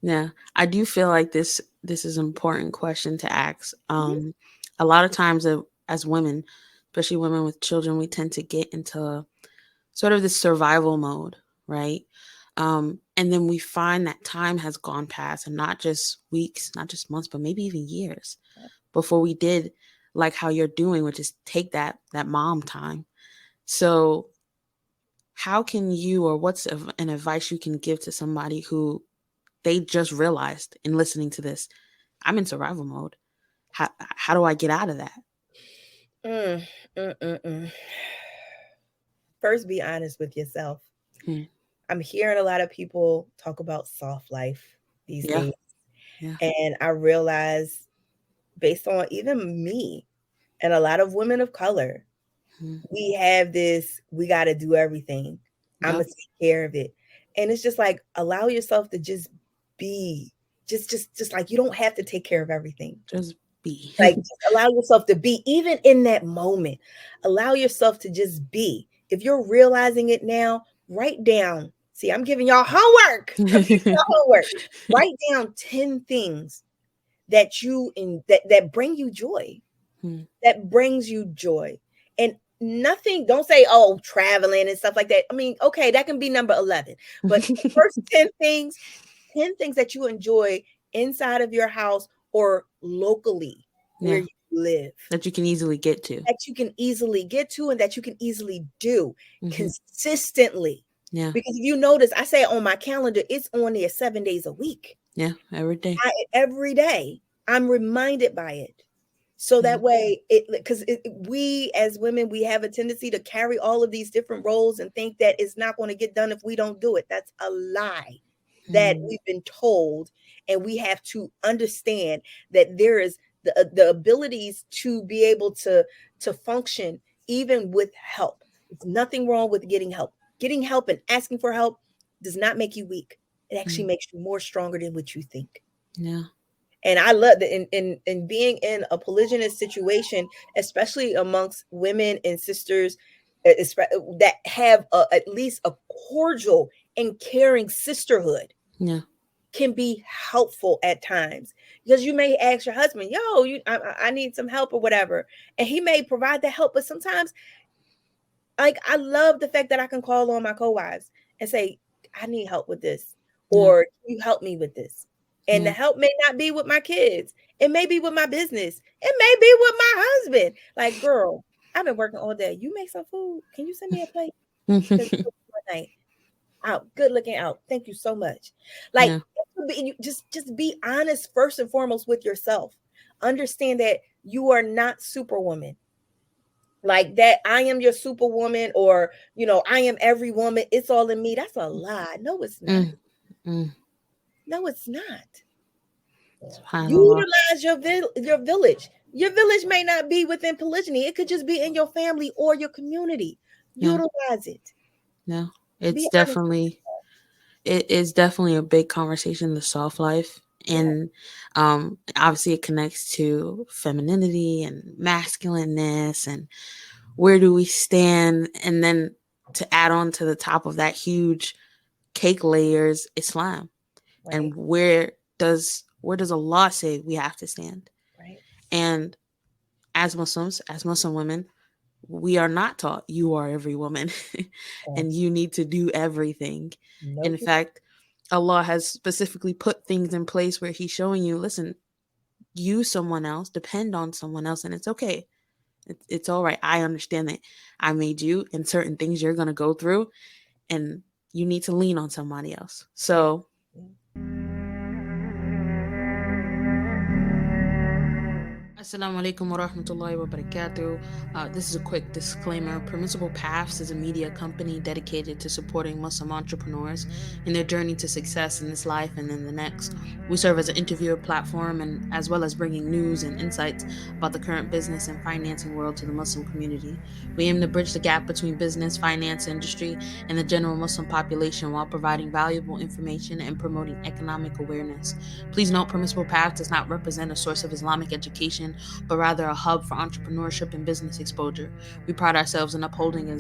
Yeah, I do feel like this is an important question to ask. A lot of times, as women, especially women with children, we tend to get into sort of this survival mode, right? And then we find that time has gone past, and not just weeks, not just months, but maybe even years before we did like how you're doing, which is take that mom time. So, how can you, or what's an advice you can give to somebody who they just realized in listening to this, I'm in survival mode. How do I get out of that? Mm, mm, mm, mm. First, be honest with yourself. Hmm. I'm hearing a lot of people talk about soft life these Yeah. days. Yeah. And I realize, based on even me and a lot of women of color, Hmm. we have this, we got to do everything. I'm Yep. going to take care of it. And it's just like, allow yourself to just be, just like, you don't have to take care of everything. Just be. Like, just allow yourself to be, even in that moment. Allow yourself to just be. If you're realizing it now, write down. See, I'm giving y'all homework. I'm giving y'all homework. Write down 10 things that that bring you joy. Hmm. That brings you joy. And nothing, don't say, oh, traveling and stuff like that. I mean, okay, that can be number 11. But the first 10 things that you enjoy inside of your house or locally where Yeah. you live, That you can easily get to. that you can easily get to and that you can easily do Hmm. consistently. Yeah. Because if you notice, I say on my calendar, it's on there 7 days a week. Yeah. Every day. Every day, I'm reminded by it. So Yeah. that way, because we as women, we have a tendency to carry all of these different roles and think that it's not going to get done if we don't do it. That's a lie that Hmm. we've been told, and we have to understand that there is the abilities to be able to function even with help. There's nothing wrong with getting help. Getting help and asking for help does not make you weak. It actually Hmm. makes you more stronger than what you think. Yeah. And I love that in being in a polygynous situation, especially amongst women and sisters that have at least a cordial and caring sisterhood, Yeah. can be helpful at times, because you may ask your husband, yo, I need some help or whatever, and he may provide the help. But sometimes, like, I love the fact that I can call on my co-wives and say, I need help with this, Yeah. or can you help me with this? And the Yeah. help may not be with my kids. It may be with my business. It may be with my husband. Like, girl, I've been working all day. You make some food. Can you send me a plate? Because night out, good looking out. Thank you so much. Like, Yeah. you just be honest first and foremost with yourself. Understand that you are not superwoman, like that I am your superwoman, or I am every woman, it's all in me. That's a lie. No, it's not. Mm. Mm. No, it's not. SubhanAllah. Utilize your village. Your village may not be within polygyny. It could just be in your family or your community. Yeah. Utilize it. Yeah. Be It's honest. definitely it is definitely a big conversation, the soft life. Yeah. And obviously it connects to femininity and masculineness and where do we stand, and then to add on to the top of that huge cake layers, Islam. Right. And where does Allah say we have to stand? Right. And as Muslims, as Muslim women, we are not taught you are every woman and Yes. you need to do everything. In Nope. fact, Allah has specifically put things in place where He's showing you, listen, use someone else, depend on someone else, and it's okay. It's all right. I understand that I made you and certain things you're going to go through, and you need to lean on somebody else. Yeah. So, Assalamu alaikum wa rahmatullahi wa barakatuh. This is a quick disclaimer. Permissible Paths is a media company dedicated to supporting Muslim entrepreneurs in their journey to success in this life and in the next. We serve as an interviewer platform, and as well as bringing news and insights about the current business and financing world to the Muslim community. We aim to bridge the gap between business, finance, industry, and the general Muslim population while providing valuable information and promoting economic awareness. Please note, Permissible Path does not represent a source of Islamic education education, but rather a hub for entrepreneurship and business exposure. We pride ourselves in upholding an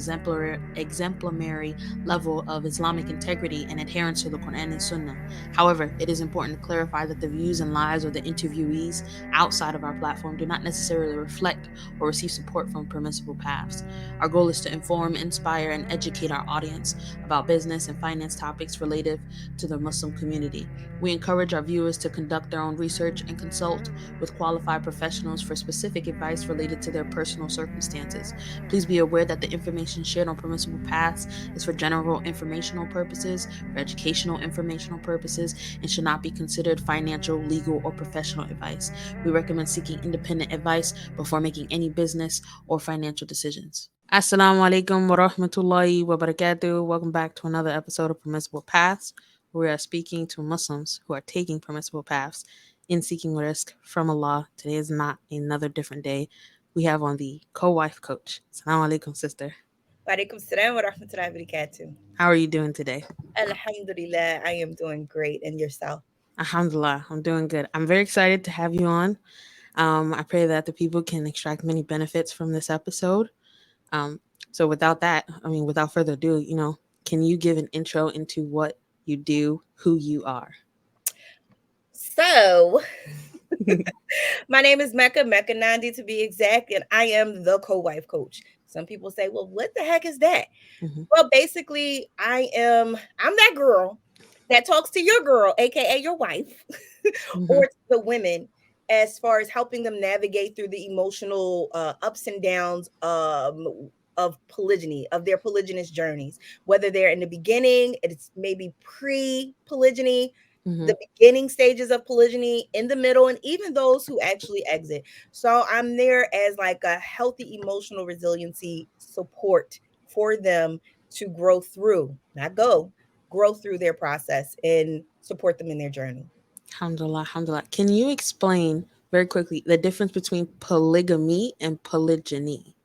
exemplary level of Islamic integrity and adherence to the Quran and Sunnah. However, it is important to clarify that the views and lives of the interviewees outside of our platform do not necessarily reflect or receive support from permissible paths. Our goal is to inform, inspire, and educate our audience about business and finance topics related to the Muslim community. We encourage our viewers to conduct their own research and consult with qualified professionals for specific advice related to their personal circumstances. Please be aware that the information shared on Permissible Paths is for general informational purposes, for educational informational purposes, and should not be considered financial, legal, or professional advice. We recommend seeking independent advice before making any business or financial decisions. Assalamu alaikum wa rahmatullahi wa barakatuh. Welcome back to another episode of Permissible Paths. We are speaking to Muslims who are taking permissible paths in seeking risk from Allah. Today is not another different day. We have on the co-wife coach. Assalamu alaikum, sister. Walaikum salam wa rahmatullahi wa barakatuh. How are you doing today? Alhamdulillah, I am doing great. And yourself? Alhamdulillah, I'm doing good. I'm very excited to have you on. I pray that the people can extract many benefits from this episode. Um, so without further ado, can you give an intro into what you do, who you are? So, my name is Mecca 90 to be exact, and I am the co-wife coach. Some people say, well, what the heck is that? Mm-hmm. Well, basically, I'm that girl that talks to your girl, aka your wife, Mm-hmm. or to the women as far as helping them navigate through the emotional ups and downs of polygyny, of their polygynous journeys, whether they're in the beginning, it's maybe pre-polygyny, Mm-hmm. the beginning stages of polygyny, in the middle, and even those who actually exit. So I'm there as like a healthy emotional resiliency support for them to grow through, not go, grow through their process and support them in their journey. Alhamdulillah, alhamdulillah. Can you explain very quickly the difference between polygamy and polygyny?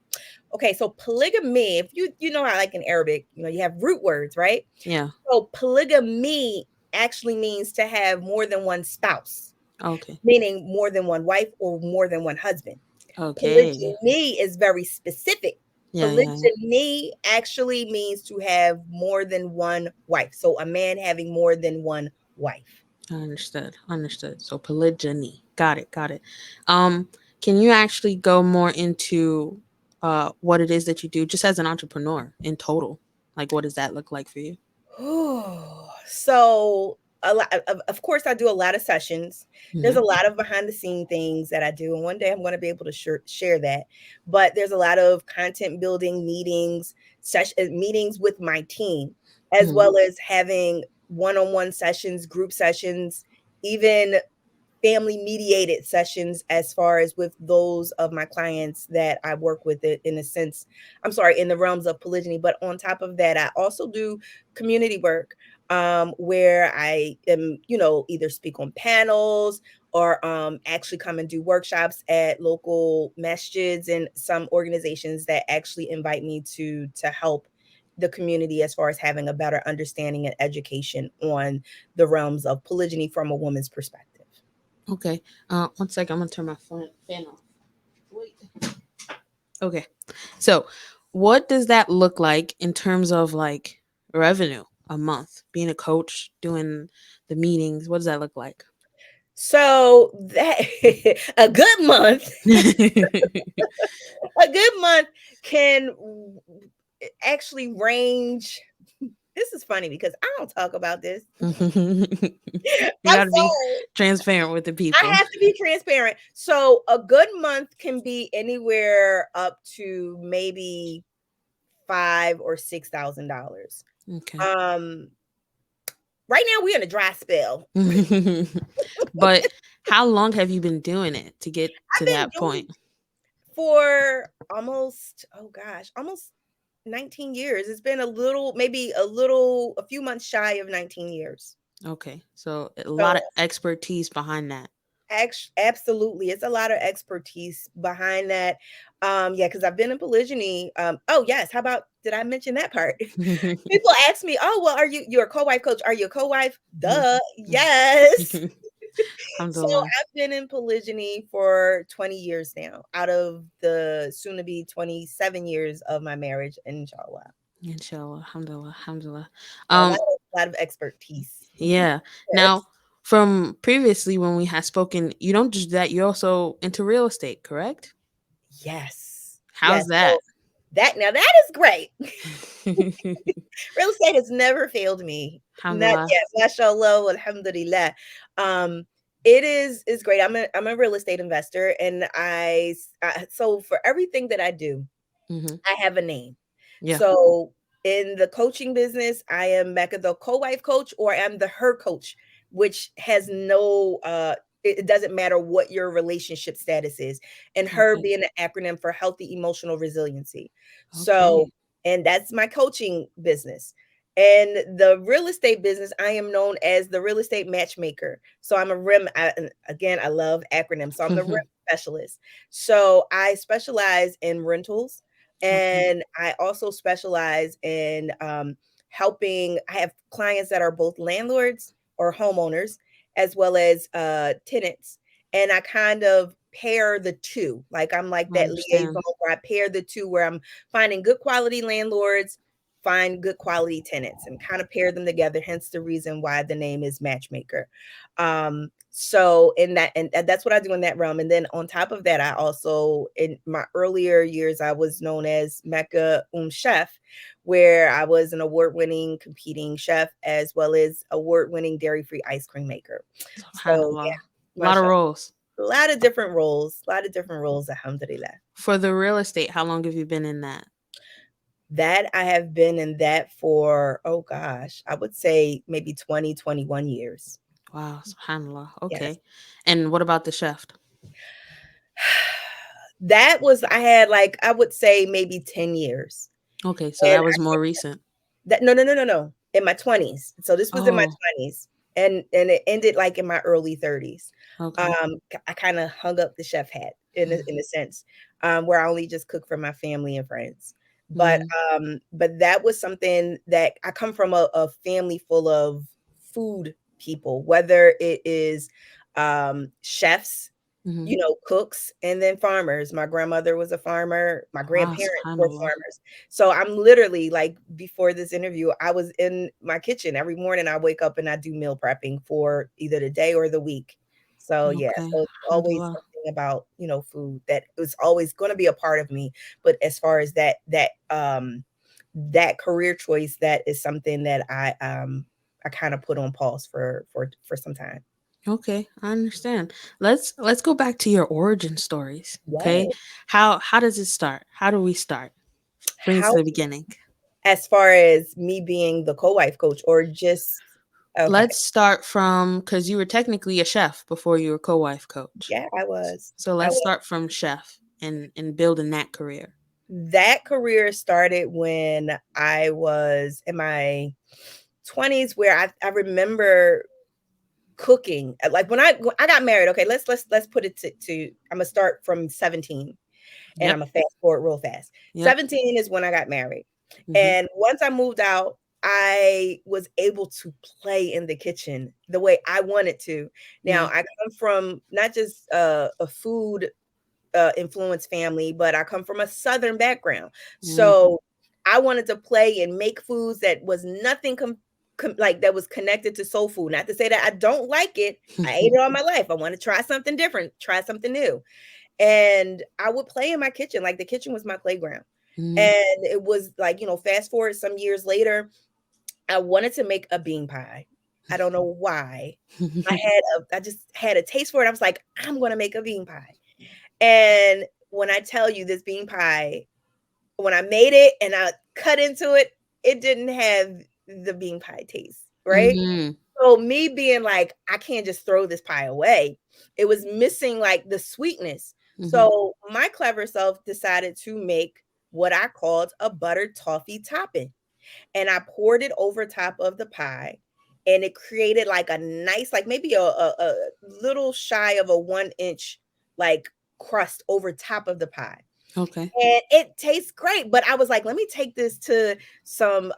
Okay, so polygamy, if you know how like in Arabic, you have root words, right? Yeah. So polygamy actually means to have more than one spouse, Okay. meaning more than one wife or more than one husband. Okay. Polygyny is very specific. Yeah. Polygyny actually means to have more than one wife. So a man having more than one wife. Understood. So polygyny. Got it. Um, can you actually go more into what it is that you do just as an entrepreneur in total? Like what does that look like for you? So a lot of course I do a lot of sessions. There's Mm-hmm. a lot of behind the scene things that I do, and one day I'm going to be able to share that. But there's a lot of content building meetings, meetings with my team, as Mm-hmm. well as having one-on-one sessions, group sessions, even family mediated sessions as far as with those of my clients that I work with it in a sense, I'm sorry, in the realms of polygyny. But on top of that, I also do community work where I am, either speak on panels or actually come and do workshops at local masjids and some organizations that actually invite me to help the community as far as having a better understanding and education on the realms of polygyny from a woman's perspective. Okay. 1 second. I'm gonna turn my fan off. Wait. Okay. So, what does that look like in terms of like revenue a month? Being a coach, doing the meetings, what does that look like? So that a good month, a good month can actually range. This is funny because I don't talk about this. You I'm got to be sorry. transparent with the I people. have to be transparent. So a good month can be anywhere up to maybe $5,000 or $6,000. Okay. Right now we're in a dry spell. But how long have you been doing it to get to I've been that doing point? for almost 19 years. It's been a few months shy of 19 years. Okay. So a So lot of expertise behind that. absolutely, it's a lot of expertise behind that. Yeah, because I've been in polygyny. Oh yes, how about, did I mention that part? People ask me, oh well, you're a co-wife coach? Are you a co-wife? Duh, yes. So Alhamdulillah. I've been in polygyny for 20 years now, out of the soon to be 27 years of my marriage, inshallah. Inshallah. Alhamdulillah. Alhamdulillah. So Um, a lot of expertise. yeah. Yes. Now, from previously when we had spoken, you don't just do that, you're also into real estate, correct? Yes. How's Yes. that? So that is great. Real estate has never failed me. Not Alhamdulillah. yet. Mashallah, alhamdulillah. Um, it is great. I'm a real estate investor, and so for everything that I do, Hmm. I have a name. Yeah. So in the coaching business, I am Mecca the co-wife coach, or I'm the her coach, which has no it doesn't matter what your relationship status is. And her Okay. being an acronym for healthy emotional resiliency. So, Okay. and that's my coaching business. And the real estate business, I am known as the real estate matchmaker. So I'm a RIM. And again, I love acronyms. So I'm the RIM specialist. So I specialize in rentals, Okay. and I also specialize in helping. I have clients that are both landlords or homeowners, as well as tenants. And I kind of pair the two. Like I'm like I that liaison understand. where I pair the two, where I'm finding good quality landlords, find good quality tenants, and kind of pair them together. Hence the reason why the name is Matchmaker. So in that, and that's what I do in that realm. And then on top of that, I also, in my earlier years, I was known as Mecca Chef, where I was an award-winning competing chef, as well as award-winning dairy-free ice cream maker. So SubhanAllah. A yeah, lot of mashallah. roles. A lot of different roles, a lot of different roles, alhamdulillah. For the real estate, how long have you been in that? That I have been in that for, oh gosh, I would say maybe 20, 21 years. Wow, subhanAllah. Yes. Okay. And what about the chef? That was, I had like, I would say maybe 10 years. Okay, so And that was more recent. that, no, no, no, no, no, in my 20s. So this was in my Oh, 20s, and it ended like in my early 30s. okay. I kind of hung up the chef hat in a sense, where I only just cook for my family and friends. But Mm-hmm. but that was something that I come from a family full of food people, whether it is chefs, Mm-hmm. cooks, and then farmers. My grandmother was a farmer. My Wow, grandparents were subhanAllah. farmers. So I'm literally like, before this interview, I was in my kitchen every morning. I wake up and I do meal prepping for either the day or the week. So yeah, Okay, so it's always alhamdulillah. something about, food that is always going to be a part of me. But as far as that career choice, that is something that I kind of put on pause for some time. Okay, I understand. Let's go back to your origin stories. Okay, Yay. how does it start? How do we start? Bring us How, to the beginning. as far as me being the co-wife coach, or just, okay. Let's start from because you were technically a chef before you were co-wife coach. Yeah, I was. So I let's was. start from chef and building that career. That career started when I was in my 20s, where I remember cooking. Like when I got married, okay, let's put it to I'm gonna start from 17, and I'm Yep. gonna fast forward real fast. Yep. 17 is when I got married. Mhm. And once I moved out, I was able to play in the kitchen the way I wanted to. Now, Yeah. I come from not just a food influenced family, but I come from a Southern background. Mm. So I wanted to play and make foods that was nothing like that was connected to soul food. Not to say that I don't like it. I ate it all my life. I want to try something different, try something new. And I would play in my kitchen. Like the kitchen was my playground. Mhm. And it was like, fast forward some years later, I wanted to make a bean pie. I don't know why. I just had a taste for it. I was like, I'm going to make a bean pie. And when I tell you, this bean pie, when I made it and I cut into it, it didn't have the bean pie taste, right? Mhm. So me being like, I can't just throw this pie away. It was missing like the sweetness. Mhm. So my clever self decided to make what I called a buttered toffee topping, and I poured it over top of the pie, and it created like a nice, like maybe a little shy of a 1 inch like crust over top of the pie. Okay. and it tastes great. But I was like, let me take this to some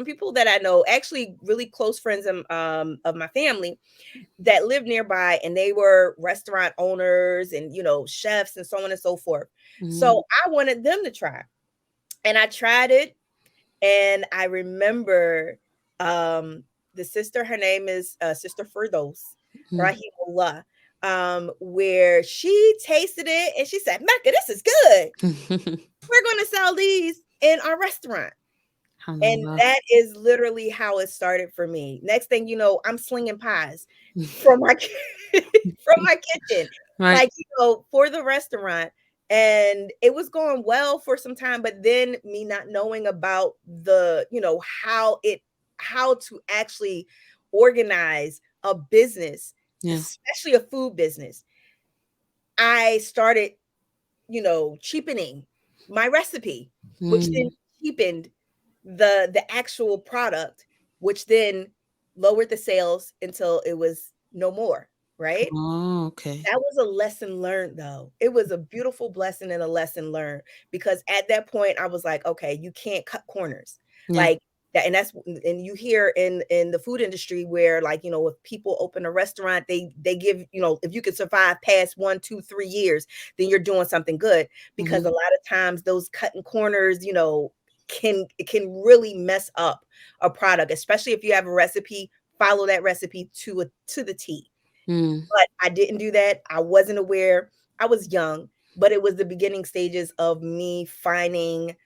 people that I know, actually really close friends of my family that live nearby, and they were restaurant owners and chefs and so on and so forth. Mhm. So I wanted them to try, and I tried it, and I remember the sister, her name is Sister Firdos, Mhm. Rahimullah, where she tasted it and she said, Mecca, this is good. We're going to sell these in our restaurant. And Alhamdulillah. that is literally how it started for me. Next thing you know, I'm slinging pies from my from my kitchen, Right. like for the restaurant. And it was going well for some time, but then me not knowing about the, how to actually organize a business, Yeah. especially a food business. I started, cheapening my recipe, which then Mm. cheapened the actual product, which then lowered the sales until it was no more, right? Oh, okay. That was a lesson learned, though. It was a beautiful blessing and a lesson learned, because at that point I was like, okay, you can't cut corners. Yeah. Like that, and you hear in the food industry where, like, if people open a restaurant, they give, if you can survive past 1, 2, 3 years, then you're doing something good. Because Mhm. a lot of times those cutting corners, can really mess up a product, especially if you have a recipe, follow that recipe to the T. Mm. But I didn't do that. I wasn't aware. I was young, but it was the beginning stages of me finding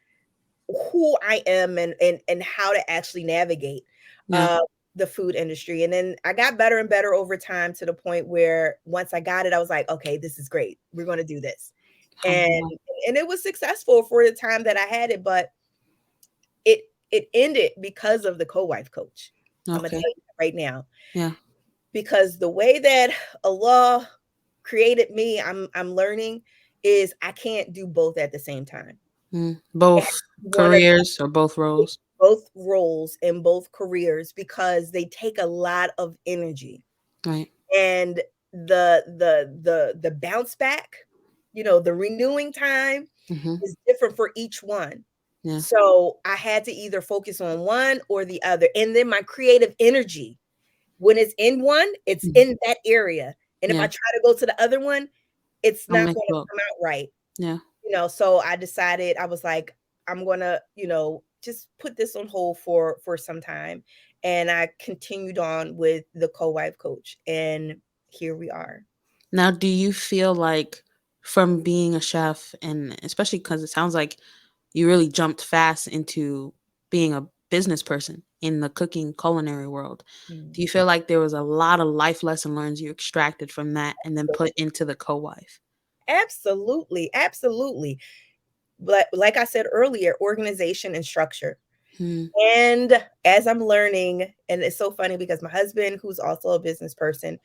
who I am, and how to actually navigate Yeah. uh, the food industry. And then I got better and better over time, to the point where once I got it, I was like, okay, this is great. We're going to do this. And Alhamdulillah. and it was successful for the time that I had it, but it ended because of the co-wife coach. I'm gonna tell Okay. you that right now, Yeah. because the way that Allah created me, I'm learning, is I can't do both at the same time. Mm. It has Both to be one or careers or both roles? both roles in both careers, because they take a lot of energy. Right. And the bounce back, the renewing time Mhm. is different for each one. Yeah. So I had to either focus on one or the other. And then my creative energy, when it's in one, it's Mhm. in that area. And if I Yeah. try to go to the other one, it's I'll not mix going to both. come out right. Yeah. So I decided, I was like, I'm going to, just put this on hold for some time. And I continued on with the co-wife coach, and here we are. Now, do you feel like from being a chef, and especially because it sounds like you really jumped fast into being a business person in the cooking culinary world, Mm. do you feel like there was a lot of life lesson learns you extracted from that and then put into the co-wife? Absolutely, absolutely. But like I said earlier, organization and structure. Hmm. And as I'm learning, and it's so funny because my husband, who's also a business person,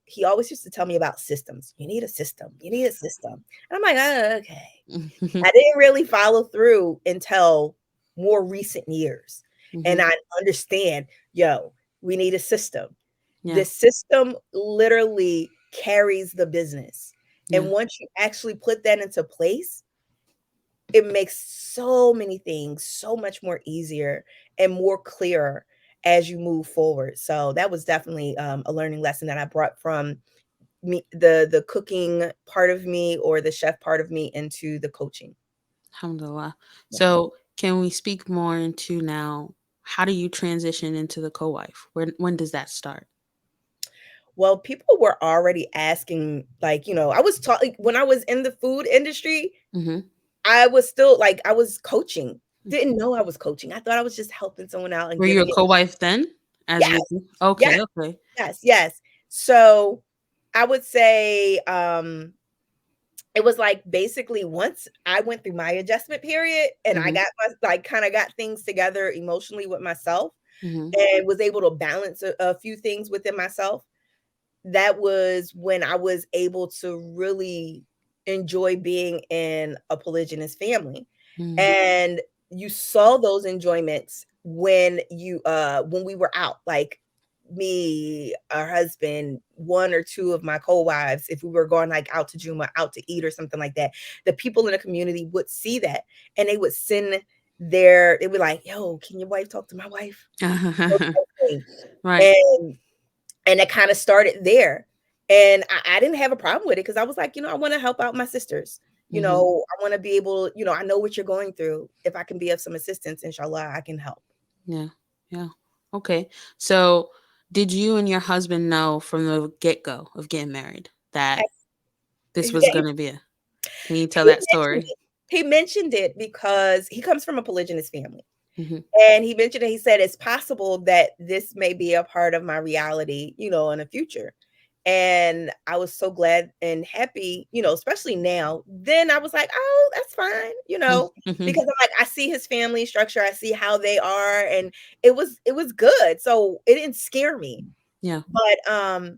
he always used to tell me about systems. You need a system. You need a system. And I'm like, oh, okay. I didn't really follow through until more recent years. And Hmm. I understand, yo, we need a system. Yeah. The system literally carries the business. And Yeah. once you actually put that into place, it makes so many things so much more easier and more clearer as you move forward. So that was definitely a learning lesson that I brought from me, the cooking part of me, or the chef part of me, into the coaching. Alhamdulillah. Yeah. So, can we speak more into now? How do you transition into the co-wife? When does that start? Well, people were already asking, like, I was taught, like, when I was in the food industry, Hmm. I was still like, I was coaching. Didn't know I was coaching. I thought I was just helping someone out and Were you a giving it. co-wife then? As Yes, you okay, yes, okay. yes, yes. So I would say, it was like, basically, once I went through my adjustment period, and I Hmm. got like, kind of got things together emotionally with myself, Hmm. and was able to balance a few things within myself. That was when I was able to really enjoy being in a polygynous family. Hmm. And you saw those enjoyments when we were out, like me, our husband, one or two of my co-wives, if we were going like out to Juma, out to eat or something like that, the people in the community would see that and they would send they would like, yo, can your wife talk to my wife? Right. And it kind of started there. And I didn't have a problem with it because I was like, I want to help out my sisters. Hmm. I want to be able, I know what you're going through. If I can be of some assistance, inshallah, I can help. Yeah. Yeah. Okay. So, did you and your husband know from the get go of getting married that this was Yeah, going to be a? Can you tell he that mentioned story? it. He mentioned it because he comes from a polygynous family. Hmm. And he mentioned it. He said, it's possible that this may be a part of my reality, in the future. And I was so glad and happy, especially now. Then I was like, oh, that's fine, Hmm. because I'm like, I see his family structure, I see how they are, and it was good. So it didn't scare me. Yeah. But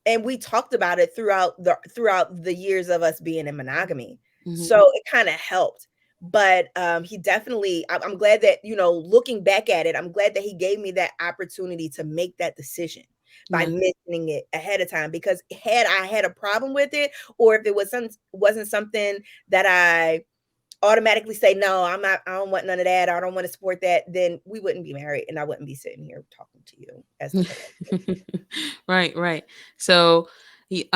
and we talked about it throughout the years of us being in monogamy. Hmm. So it kind of helped. But he definitely, I'm glad that, looking back at it, I'm glad that he gave me that opportunity to make that decision by Yeah. mentioning it ahead of time. Because had I had a problem with it, or if it wasn't something that I automatically say, no, I don't want none of that, I don't want to support that, then we wouldn't be married and I wouldn't be sitting here talking to you as the co. Right, right. So he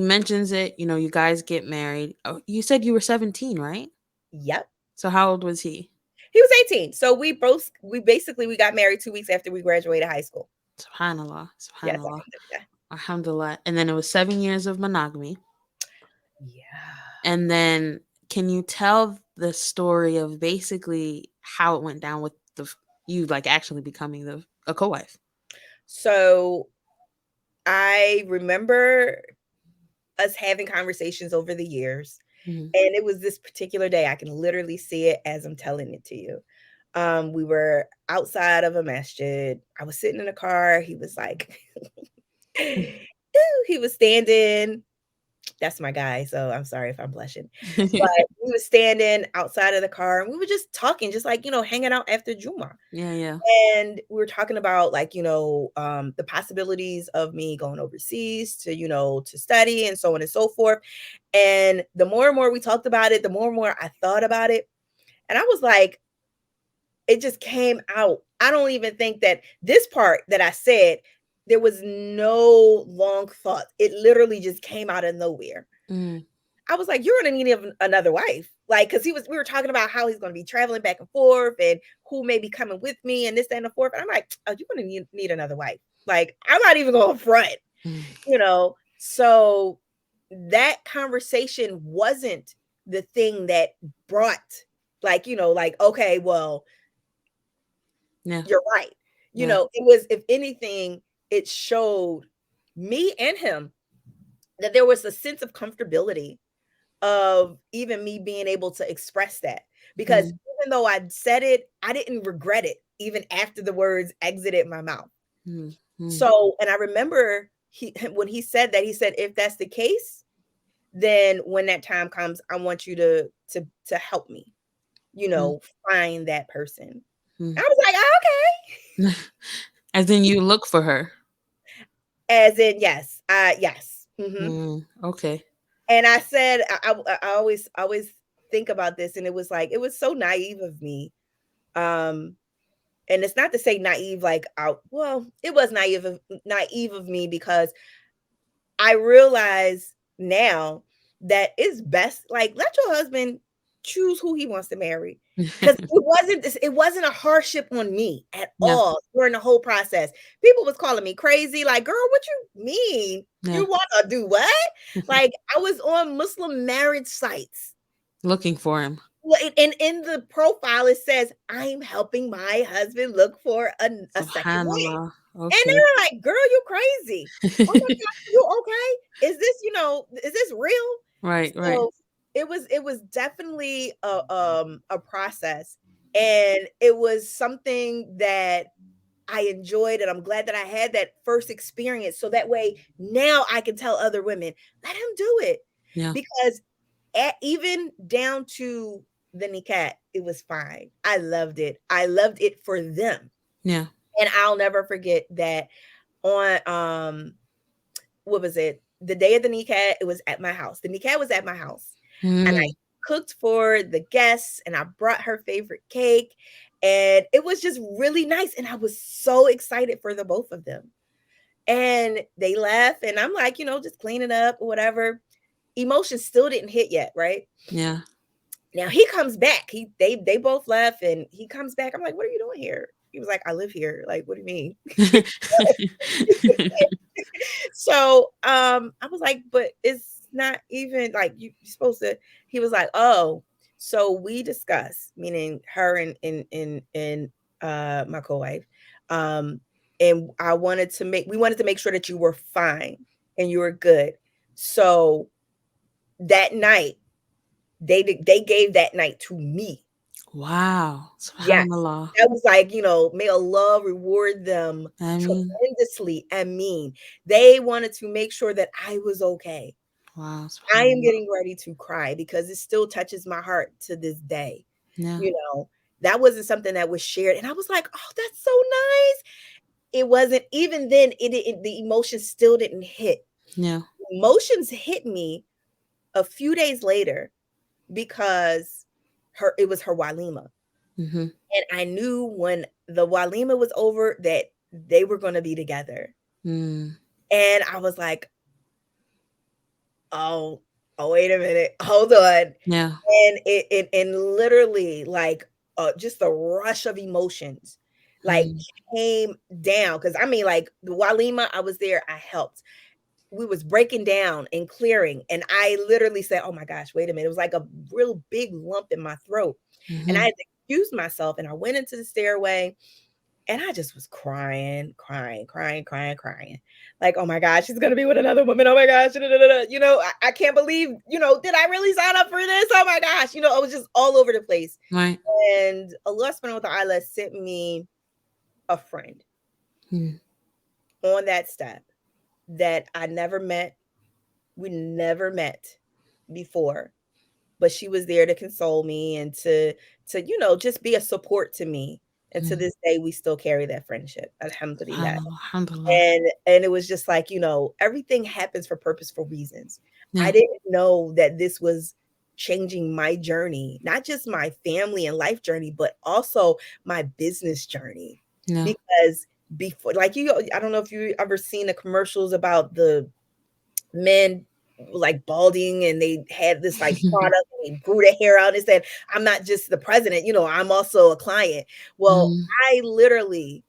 mentions it, you guys get married. Oh, you said you were 17, right? Yep. So how old was he? He was 18. So we got married 2 weeks after we graduated high school. Subhanallah, Yes, subhanallah, alhamdulillah. alhamdulillah. And then it was 7 years of monogamy. Yeah. And then can you tell the story of basically how it went down with you like actually becoming a co-wife? So I remember us having conversations over the years. Hmm. And it was this particular day. I can literally see it as I'm telling it to you. We were outside of a masjid. I was sitting in a car. He was like, he was standing. That's my guy. So I'm sorry if I'm blushing. But we were standing outside of the car and we were just talking, just like, hanging out after Juma. Yeah, yeah. And we were talking about like, the possibilities of me going overseas to, to study and so on and so forth. And the more and more we talked about it, the more and more I thought about it. And I was like, it just came out. I don't even think that this part that I said, there was no long thought. It literally just came out of nowhere. Mm, I was like, you're gonna need another wife. Like, cause we were talking about how he's gonna be traveling back and forth and who may be coming with me and this, that, and the fourth. And I'm like, oh, you're gonna need another wife. Like, I'm not even gonna front, mm. So that conversation wasn't the thing that brought, like, like, okay, well, Yeah, you're right. yeah. It was, if anything, it showed me and him that there was a sense of comfortability of even me being able to express that. Because Mm, even though I'd said it, I didn't regret it even after the words exited my mouth. mm, mm, So, and I remember when he said that, he said, if that's the case, then when that time comes, I want you to help me, mm, find that person. mm. I was like, oh, okay. As in you look for her. As in, yes, yes. Okay. And I said, I always think about this, and it was like, it was so naive of me. Um, and it's not to say naive, like, well, it was naive of me, because I realize now that it's best, like, let your husband choose who he wants to marry. Because it wasn't a hardship on me at Yeah, all during the whole process. People was calling me crazy, like, girl, what you mean? yeah. You want to do what? Like, I was on Muslim marriage sites. Looking for him. Well, and in the profile, it says, I'm helping my husband look for a second wife. Subhanallah. And they Okay. were like, girl, you crazy. Oh my God, you okay? Is this real? Right, right. So it was definitely a process. And it was something that I enjoyed, and I'm glad that I had that first experience. So that way now I can tell other women, let him do it. Yeah, Because even down to the nikah, it was fine. I loved it. I loved it for them. yeah. And I'll never forget that on what was it? The day of the niqab, it was at my house. The niqab was at my house. And I Mm, cooked for the guests and I brought her favorite cake. And it was just really nice. And I was so excited for the both of them. And they left. And I'm like, just cleaning up or whatever. Emotions still didn't hit yet, right? yeah. Now he comes back. They both left and he comes back. I'm like, what are you doing here? He was like, I live here. Like, what do you mean? So I was like, but it's not even like you're supposed to. He was like, oh, so we discussed, meaning her and my co-wife, um, and we wanted to make sure that you were fine and you were good. So that night, they gave that night to me. Wow. Yes. Subhanallah. That was like, may Allah reward them I mean, tremendously. I mean, they wanted to make sure that I was okay. wow. I am Subhanallah. getting ready to cry because it still touches my heart to this day. Yeah. You know, that wasn't something that was shared. And I was like, oh, that's so nice. It wasn't even then, the emotions still didn't hit. Yeah. Emotions hit me a few days later because it was her walima. Mm-hmm. And I knew when the walima was over that they were going to be together. Mm. And I was like, oh, wait a minute, hold on. Yeah. And and literally like just a rush of emotions like Mm. came down. Cause I mean, like the walima, I was there, I helped. We was breaking down and clearing. And I literally said, oh my gosh, wait a minute. It was like a real big lump in my throat. And I Mm-hmm. had to excuse myself. And I went into the stairway and I just was crying, crying, crying, crying, crying. Like, oh my gosh, she's gonna be with another woman. Oh my gosh, da, da, da, da. I can't believe, did I really sign up for this? Oh my gosh, I was just all over the place. Right. And Allah subhanahu wa ta'ala sent me a friend Mm. on that step that I never met. We never met before, but she was there to console me and to just be a support to me. And to Mm. this day, we still carry that friendship. Alhamdulillah. Subhanallah. Alhamdulillah. And it was just like, everything happens for purposeful reasons. I Yeah. didn't know that this was changing my journey, not just my family and life journey, but also my business journey. Yeah. Because before, like, I don't know if you ever seen the commercials about the men like balding and they had this like product and they grew their hair out and said, I'm not just the president, I'm also a client. Well, Mm. I literally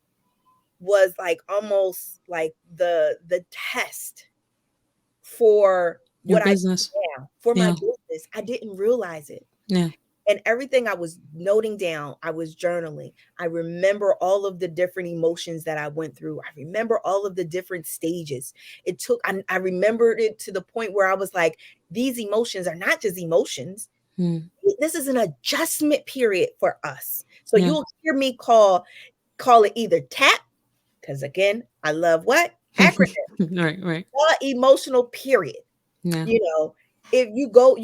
was like almost like the test for Your what I business. do now for my Yeah. business. I didn't realize it. Yeah. And everything I was noting down, I was journaling. I remember all of the different emotions that I went through. I remember all of the different stages. I remembered it to the point where I was like, these emotions are not just emotions. Mm. This is an adjustment period for us. So Yeah. you'll hear me call it either TAP, because again, I love what? Acronym. Right. Right. Emotional period. Yeah. You know, if you go,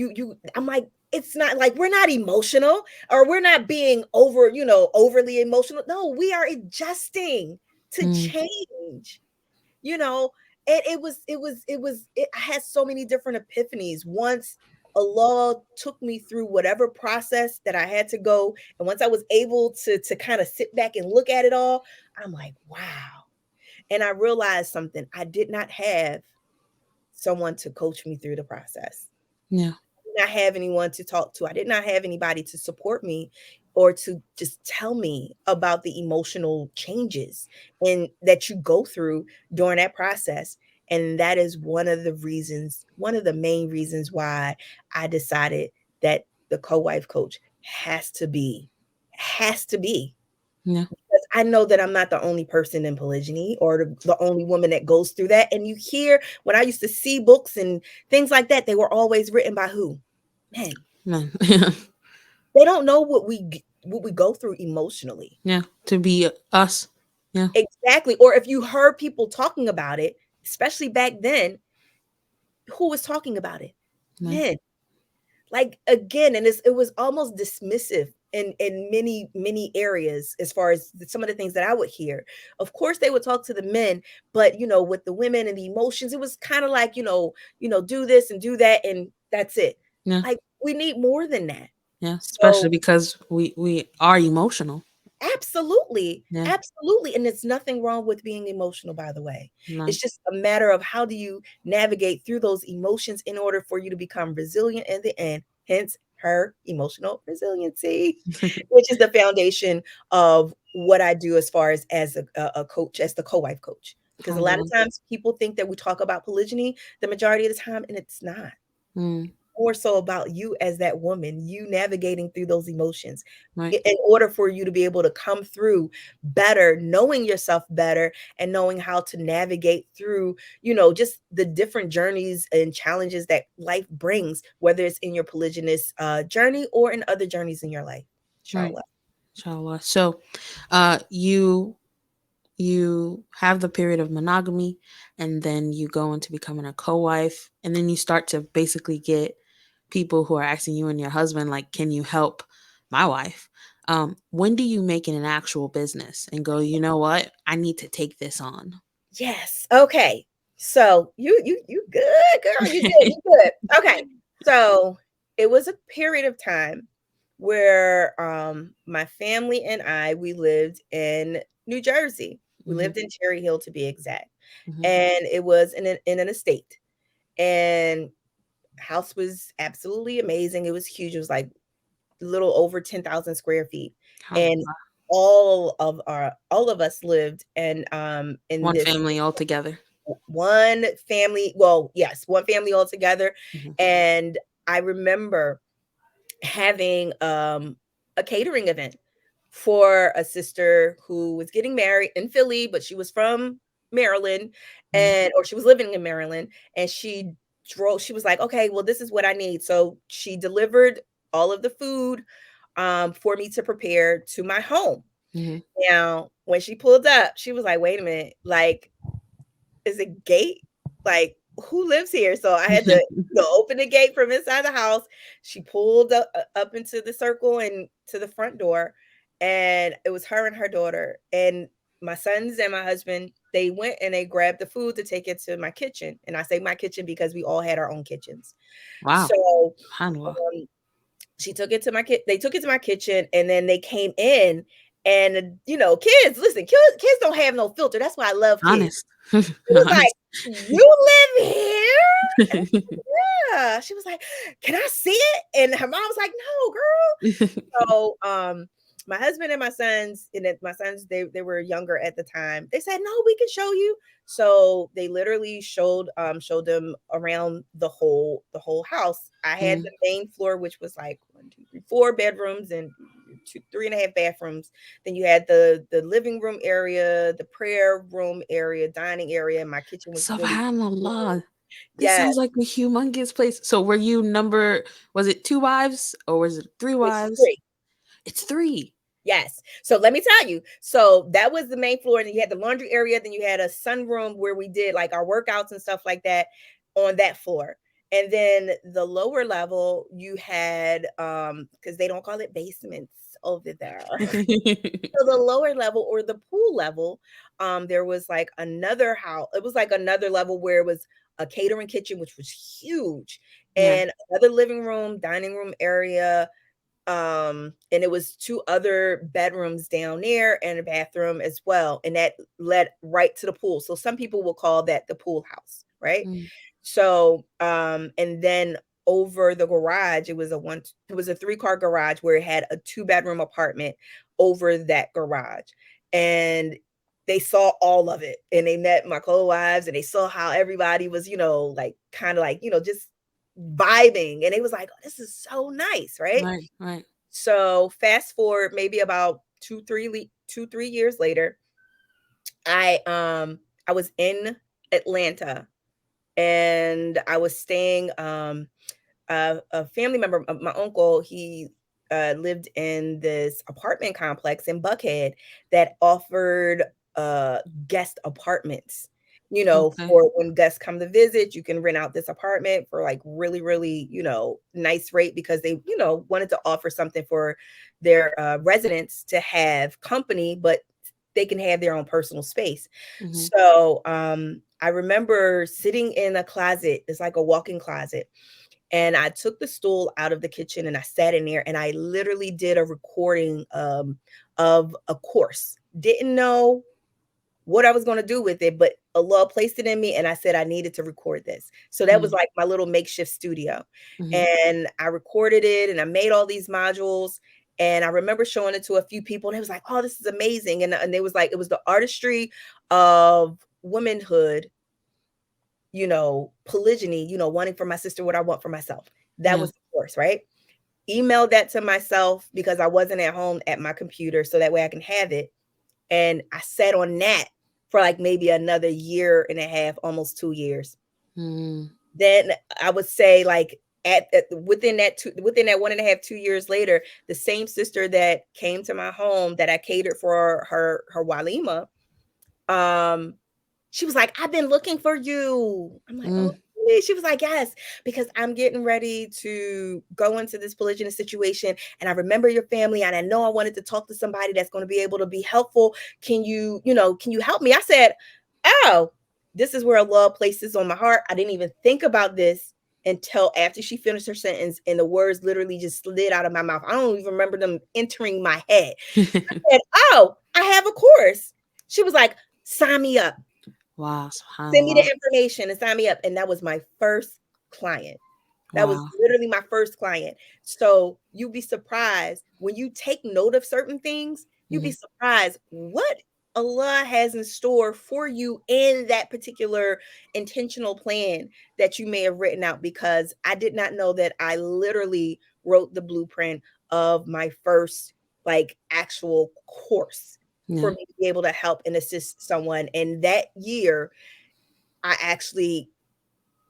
I'm like, it's not like we're not emotional or we're not being overly emotional. No, we are adjusting to Mm. change, you know. And I had so many different epiphanies. Once Allah took me through whatever process that I had to go, and once I was able to kind of sit back and look at it all, I'm like, wow. And I realized something. I did not have someone to coach me through the process. Yeah. I did not have anyone to talk to. I did not have anybody to support me or to just tell me about the emotional changes and that you go through during that process. And that is one of the main reasons why I decided that the co-wife coach has to be Yeah. because I know that I'm not the only person in polygyny or the only woman that goes through that. And you hear when I used to see books and things like that, they were always written by who? Men. Man. Yeah. They don't know what we go through emotionally. Yeah. To be us. Yeah. Exactly. Or if you heard people talking about it, especially back then, who was talking about it? Man. Men. Like again, and it was almost dismissive in many areas, as far as some of the things that I would hear. Of course they would talk to the men, but with the women and the emotions, it was kind of like, do this and do that, and that's it. Yeah. Like, we need more than that. Yeah. Especially So because we are emotional. absolutely. Yeah. Absolutely. And there's nothing wrong with being emotional, by the way. None. It's just a matter of how do you navigate through those emotions in order for you to become resilient in the end. Hence her emotional resiliency, which is the foundation of what I do as far as a coach, as the co-wife coach. Because a lot of Alhamdulillah. times people think that we talk about polygyny the majority of the time, and it's not. Mm, More so about you as that woman, you navigating through those emotions right. in order for you to be able to come through better, knowing yourself better and knowing how to navigate through, just the different journeys and challenges that life brings, whether it's in your polygynous journey or in other journeys in your life. Right. Inshallah. Inshallah. So, you have the period of monogamy, and then you go into becoming a co-wife, and then you start to basically get people who are asking you and your husband, like, can you help my wife? When do you make it an actual business and go, you know what, I need to take this on? Yes. Okay. So you good, girl. You good. You good. Okay. So it was a period of time where my family and we lived in New Jersey. We Hmm. lived in Cherry Hill, to be exact. Hmm. And it was in an estate. And house was absolutely amazing. It was huge. It was like a little over 10,000 square feet. And Alhamdulillah. all of us lived in One this family altogether. one family. Well, yes, one family altogether. Hmm. And I remember having a catering event for a sister who was getting married in Philly, but she was from Maryland, Hmm. and or she was living in Maryland, and she was like, okay, well, this is what I need. So she delivered all of the food for me to prepare to my home. Hmm. Now, when she pulled up, she was like, wait a minute, like, is a gate? Like, who lives here? So I had to open the gate from inside the house. She pulled up into the circle and to the front door, and it was her and her daughter. And my sons and my husband, they went and they grabbed the food to take it to my kitchen. And I say my kitchen because we all had our own kitchens. Wow. So Subhanallah. she took it to my kid. They took it to my kitchen, and then they came in. And kids, listen, kids don't have no filter. That's why I love kids. Honest. She was like, Honest. "You live here?" Yeah. She was like, "Can I see it?" And her mom was like, "No, girl." So, my husband and my sons, and my sons, they were younger at the time. They said, "No, we can show you." So they literally showed them around the whole house. I had Mm. the main floor, which was like 1, 2, 3, 4 bedrooms and 3.5 bathrooms. Then you had the living room area, the prayer room area, dining area. And my kitchen was really small. Subhanallah. This Yeah, sounds like a humongous place. So were you was it two wives or was it three it's wives? free. It's three. Yes. So let me tell you. So that was the main floor. And then you had the laundry area. Then you had a sunroom where we did like our workouts and stuff like that on that floor. And then the lower level, you had because they don't call it basements over there. So the lower level or the pool level, there was like another house. It was like another level where it was a catering kitchen, which was huge, Yeah. and another living room, dining room area, and it was two other bedrooms down there and a bathroom as well, and that led right to the pool. So some people will call that the pool house, right? Mm. So and then over the garage, it was a 3-car garage where it had a 2-bedroom apartment over that garage. And they saw all of it, and they met my co-wives, and they saw how everybody was, like kind of like, just vibing, and it was like, oh, this is so nice, right? Right, right. So fast forward maybe about 2, 3 years later, I was in Atlanta, and I was staying a family member of my uncle. He lived in this apartment complex in Buckhead that offered guest apartments. Okay. for when guests come to visit, you can rent out this apartment for like really, really, nice rate because they, wanted to offer something for their residents to have company, but they can have their own personal space. Mm-hmm. So I remember sitting in a closet, it's like a walk-in closet. And I took the stool out of the kitchen and I sat in there and I literally did a recording of a course. Didn't know what I was going to do with it, but Allah placed it in me and I said I needed to record this. So that was like my little makeshift studio. Mm-hmm. And I recorded it and I made all these modules. And I remember showing it to a few people and it was like, oh, this is amazing. And it was like, it was the artistry of womanhood, polygyny, wanting for my sister what I want for myself. That Yeah. was the course, right? Emailed that to myself because I wasn't at home at my computer. So that way I can have it. And I sat on that for like maybe another year and a half, almost 2 years. Mm-hmm. Then I would say like within that 1.5, 2 years later, the same sister that came to my home that I catered for her walima, um, she was like, I've been looking for you. I'm like, oh, Mm. really? She was like, yes, because I'm getting ready to go into this polygynous situation. And I remember your family. And I know I wanted to talk to somebody that's going to be able to be helpful. Can you help me? I said, oh, this is where Allah places on my heart. I didn't even think about this until after she finished her sentence and the words literally just slid out of my mouth. I don't even remember them entering my head. I said, oh, I have a course. She was like, sign me up. Wow, Send me the subhanAllah. information and sign me up. And that was my first client. That was Wow. literally my first client. So you'd be surprised when you take note of certain things, you'd be Mm-hmm. surprised what Allah has in store for you in that particular intentional plan that you may have written out. Because I did not know that I literally wrote the blueprint of my first like actual course for Yeah. me to be able to help and assist someone. And that year, I actually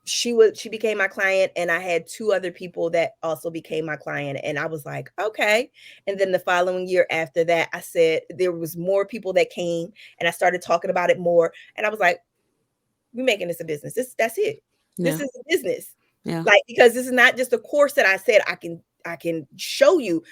she became my client and I had two other people that also became my client and I was like, okay. And then the following year after that, I said there was more people that came and I started talking about it more and I was like, we're making this a business. That's it. This Yeah. is a business. Yeah. Like because this is not just a course that I said I can show you.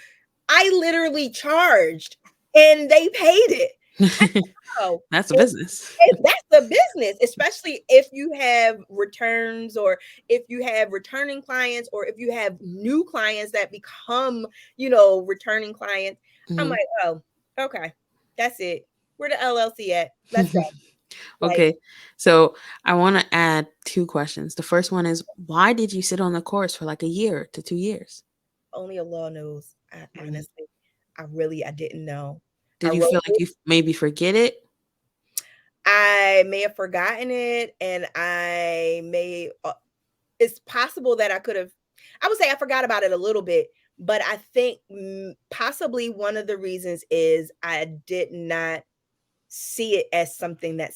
I literally charged and they paid it. I know. That's a business. That's the business, especially if you have returns or if you have returning clients or if you have new clients that become, returning clients. I'm Mm-hmm. like, oh, okay, that's it. Where the LLC at? Let's go. Like, Okay. So I want to add two questions. The first one is, why did you sit on the course for like a year to 2 years? only Allah knows. I Mm. honestly, I didn't know. I Did you wrote feel like it. you maybe forget it? I may have forgotten it, and I may it's possible that I would say I forgot about it a little bit, but I think possibly one of the reasons is I did not see it as something that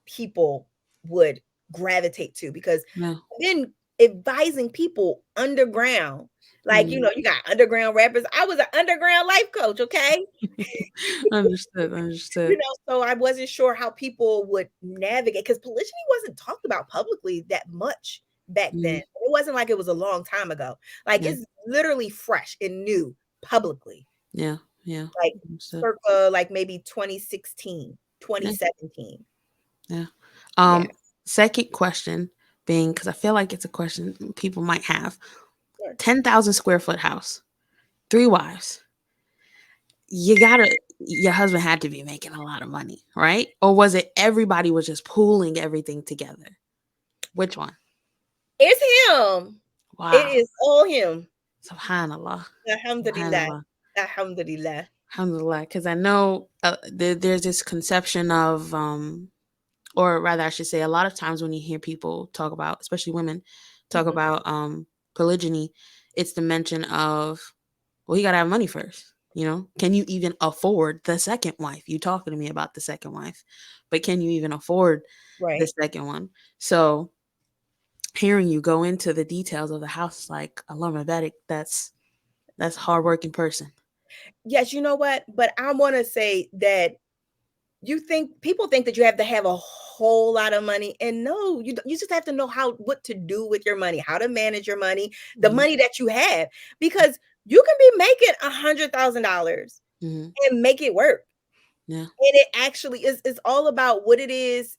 people would gravitate to because Yeah. I've been advising people underground. Like, Mm. you got underground rappers. I was an underground life coach, okay? Understood. Understood. So I wasn't sure how people would navigate because polygyny wasn't talked about publicly that much back then. Mm. It wasn't like it was a long time ago. Like Yeah. it's literally fresh and new publicly, Yeah. Yeah. like Understood. circa like maybe 2016, Yeah. 2017. Yeah. Yeah. Second question being, because I feel like it's a question people might have. Sure. 10,000 square foot house, 3 wives. Your husband had to be making a lot of money, right? Or was it everybody was just pooling everything together? Which one? It's him. It Wow. is all him. Subhanallah. Alhamdulillah. Subhanallah. Alhamdulillah. Alhamdulillah. Because I know there's this conception of, or rather, I should say, a lot of times when you hear people talk about, especially women, talk Mhm. about polygyny, it's the mention of, well, you got to have money first. Can you even afford the second wife? You talking to me about the second wife, but can you even afford the Right. second one? So hearing you go into the details of the house, like Allah Mabarak, that's hardworking person. Yes, you know what? But I want to say that people think that you have to have a whole lot of money, and no, you just have to know what to do with your money, how to manage your money, the Mhm. money that you have, because you can be making $100,000 Mhm. and make it work. Yeah. And it actually is, it's all about what it is.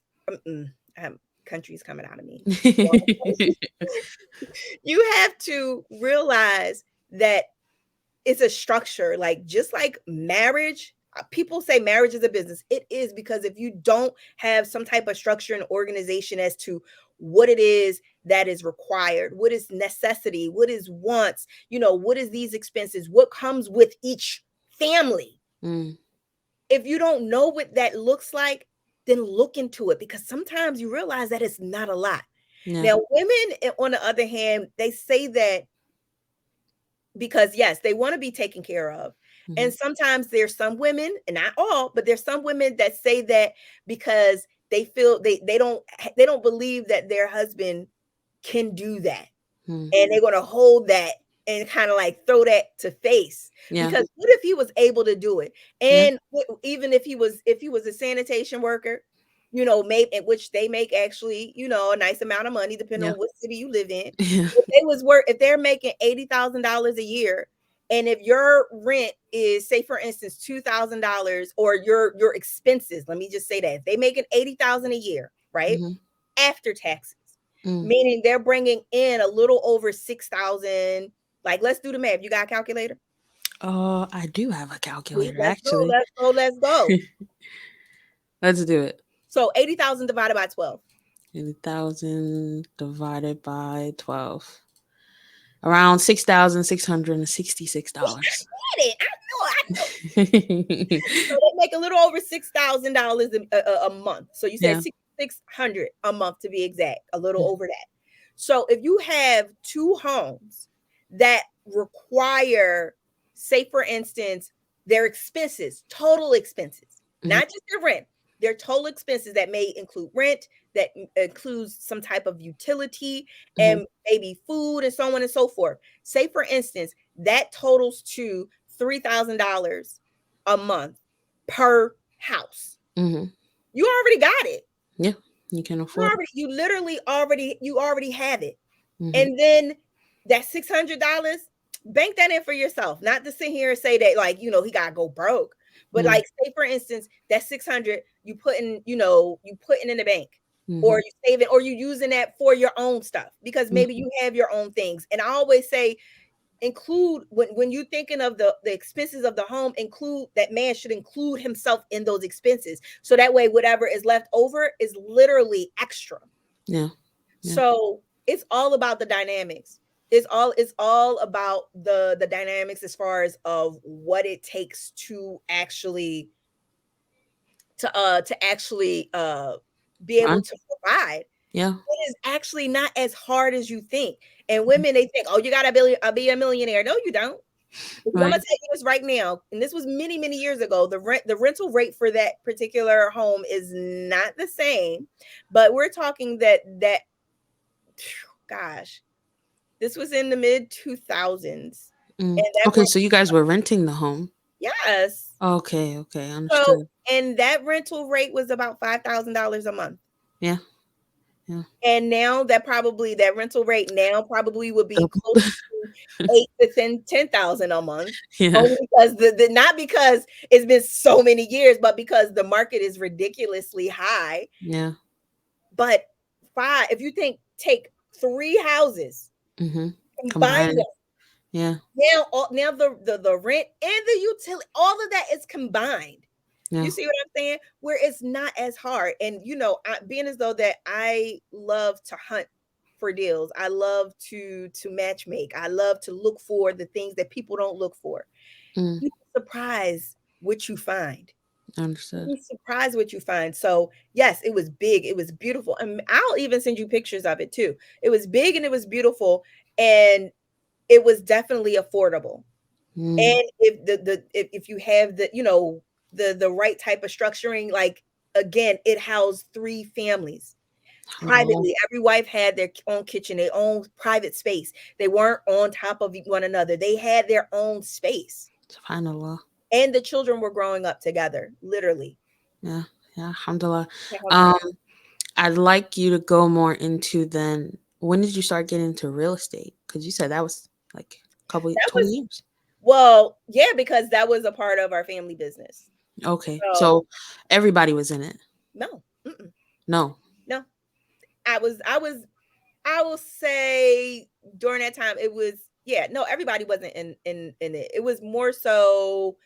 Country's coming out of me. You have to realize that it's a structure, like just like marriage. People say marriage is a business. It is, because if you don't have some type of structure and organization as to what it is that is required, what is necessity, what is wants, what is these expenses, what comes with each family. Mm. If you don't know what that looks like, then look into it, because sometimes you realize that it's not a lot. Yeah. Now, women, on the other hand, they say that because yes, they want to be taken care of. And Mhm. sometimes there's some women, and not all, but there's some women that say that because they feel they don't believe that their husband can do that. Mm. And they're going to hold that and kind of like throw that to face, Yeah. because what if he was able to do it? Yeah. And even if he was a sanitation worker, maybe, in which they make actually, a nice amount of money depending Yeah. on what city you live in. Yeah. If they're making $80,000 a year, and if your rent is, say for instance, $2,000, or your expenses, let me just say that if they making 80,000 a year, right, Mhm. after taxes, Mm. meaning they're bringing in a little over 6,000. Like, let's do the math. You got a calculator? Oh, I do have a See, calculator let's go. actually. Let's go. Let's go. Let's do it. So 80,000 divided by 12. 80,000 divided by 12. Around $6,666. Get it? I know. So they make a little over $6,000 a month. So you said Yeah. 6,600 a month to be exact, a little Mm. over that. So if you have two homes that require, say for instance, their expenses, total expenses, Mhm. not just their rent, their total expenses that may include rent, that includes some type of utility, Mhm. and maybe food and so on and so forth. Say for instance, that totals to $3,000 a month per house. Mhm. You already got it. Yeah. You can afford it. You already have it. Mhm. And then that $600, bank that in for yourself. Not to sit here and say that, like, he gotta go broke. But Mm. like, say for instance, that 600 you putting in the bank, or Mhm. you saving, or you using that for your own stuff, because Mm. maybe you have your own things. And I always say, include, when you thinking of the expenses of the home, include that man should include himself in those expenses, so that way whatever is left over is literally extra. Yeah. Yeah. So it's all about the dynamics. It's all about the dynamics, as far as of what it takes to actually be able Fine. to provide. Yeah. It is actually not as hard as you think. And women, they think, oh, you gotta be a millionaire. No, you don't. Because I'm gonna Right. tell you this right now, and this was many, many years ago. The rental rate for that particular home is not the same, but we're talking that gosh, this was in the mid 2000s, Mm. and that Okay, rent, so you guys were renting the home. yes. Okay. Okay. So, Understood. and that rental rate was about $5,000 a month. Yeah. Yeah. And now that rental rate now probably would be Double. closer to 8 to 10,000 a month. Yeah. Only because not because it's been so many years, but because the market is ridiculously high. Yeah. But if you take three houses, Mhm. combine Combined. them. Yeah. Now the rent and the utility, all of that is combined. Yeah. You see what I'm saying? Where it's not as hard. And being as though that I love to hunt for deals. I love to match make. I love to look for the things that people don't look for. Mm. You'd be surprised what you find. You'd Understood. be surprised what you find. So yes, it was big. It was beautiful. And I'll even send you pictures of it too. It was big and it was beautiful. And it was definitely affordable. Mm. And if you have the right type of structuring, like, again, it housed three families Oh, privately. Every wife had their own kitchen, their own private space. They weren't on top of one another. They had their own space. subhanallah. And the children were growing up together, literally. Yeah. Yeah. Alhamdulillah. Um, Alhamdulillah. I'd like you to go more into then when did you start getting into real estate? Because you said that was like a couple That 20 was, years. well, yeah, because that was a part of our family business. Okay. So So everybody was in it. no, mm-mm, No. no. I will say during that time it was, yeah, no, everybody wasn't in it. It was more so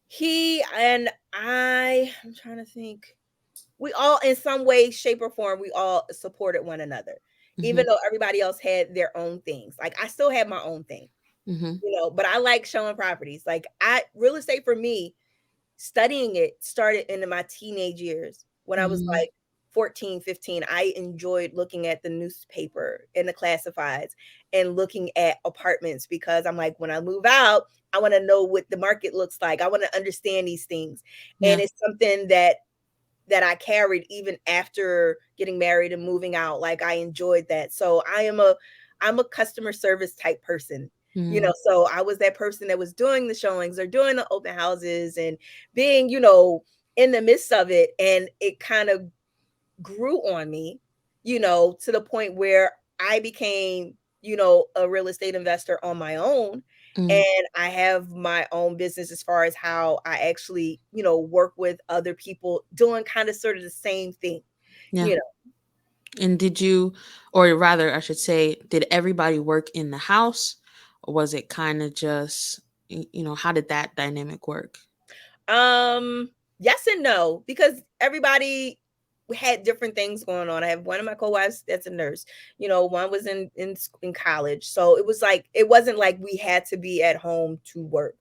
he and I'm trying to think. We all, in some way, shape, or form, we all supported one another, Mm-hmm. even though everybody else had their own things. Like I still had my own thing, Mm-hmm. but I like showing properties. Like real estate for me, studying it started in my teenage years when I was Mm-hmm. like 14, 15. I enjoyed looking at the newspaper and the classifieds and looking at apartments because I'm like, when I move out, I want to know what the market looks like. I want to understand these things. And Yeah. it's something that I carried even after getting married and moving out. Like I enjoyed that. So I'm a customer service type person. Mm-hmm. So I was that person that was doing the showings or doing the open houses and being, in the midst of it. And it kind of grew on me, to the point where I became, a real estate investor on my own. Mm-hmm. And I have my own business as far as how I actually, work with other people doing kind of sort of the same thing, Yeah. you know. And did you, or rather, I should say, did everybody work in the house, or was it kind of just, how did that dynamic work? Yes and no, because everybody had different things going on. I have one of my co-wives that's a nurse. One was in college. So it was like it wasn't like we had to be at home to work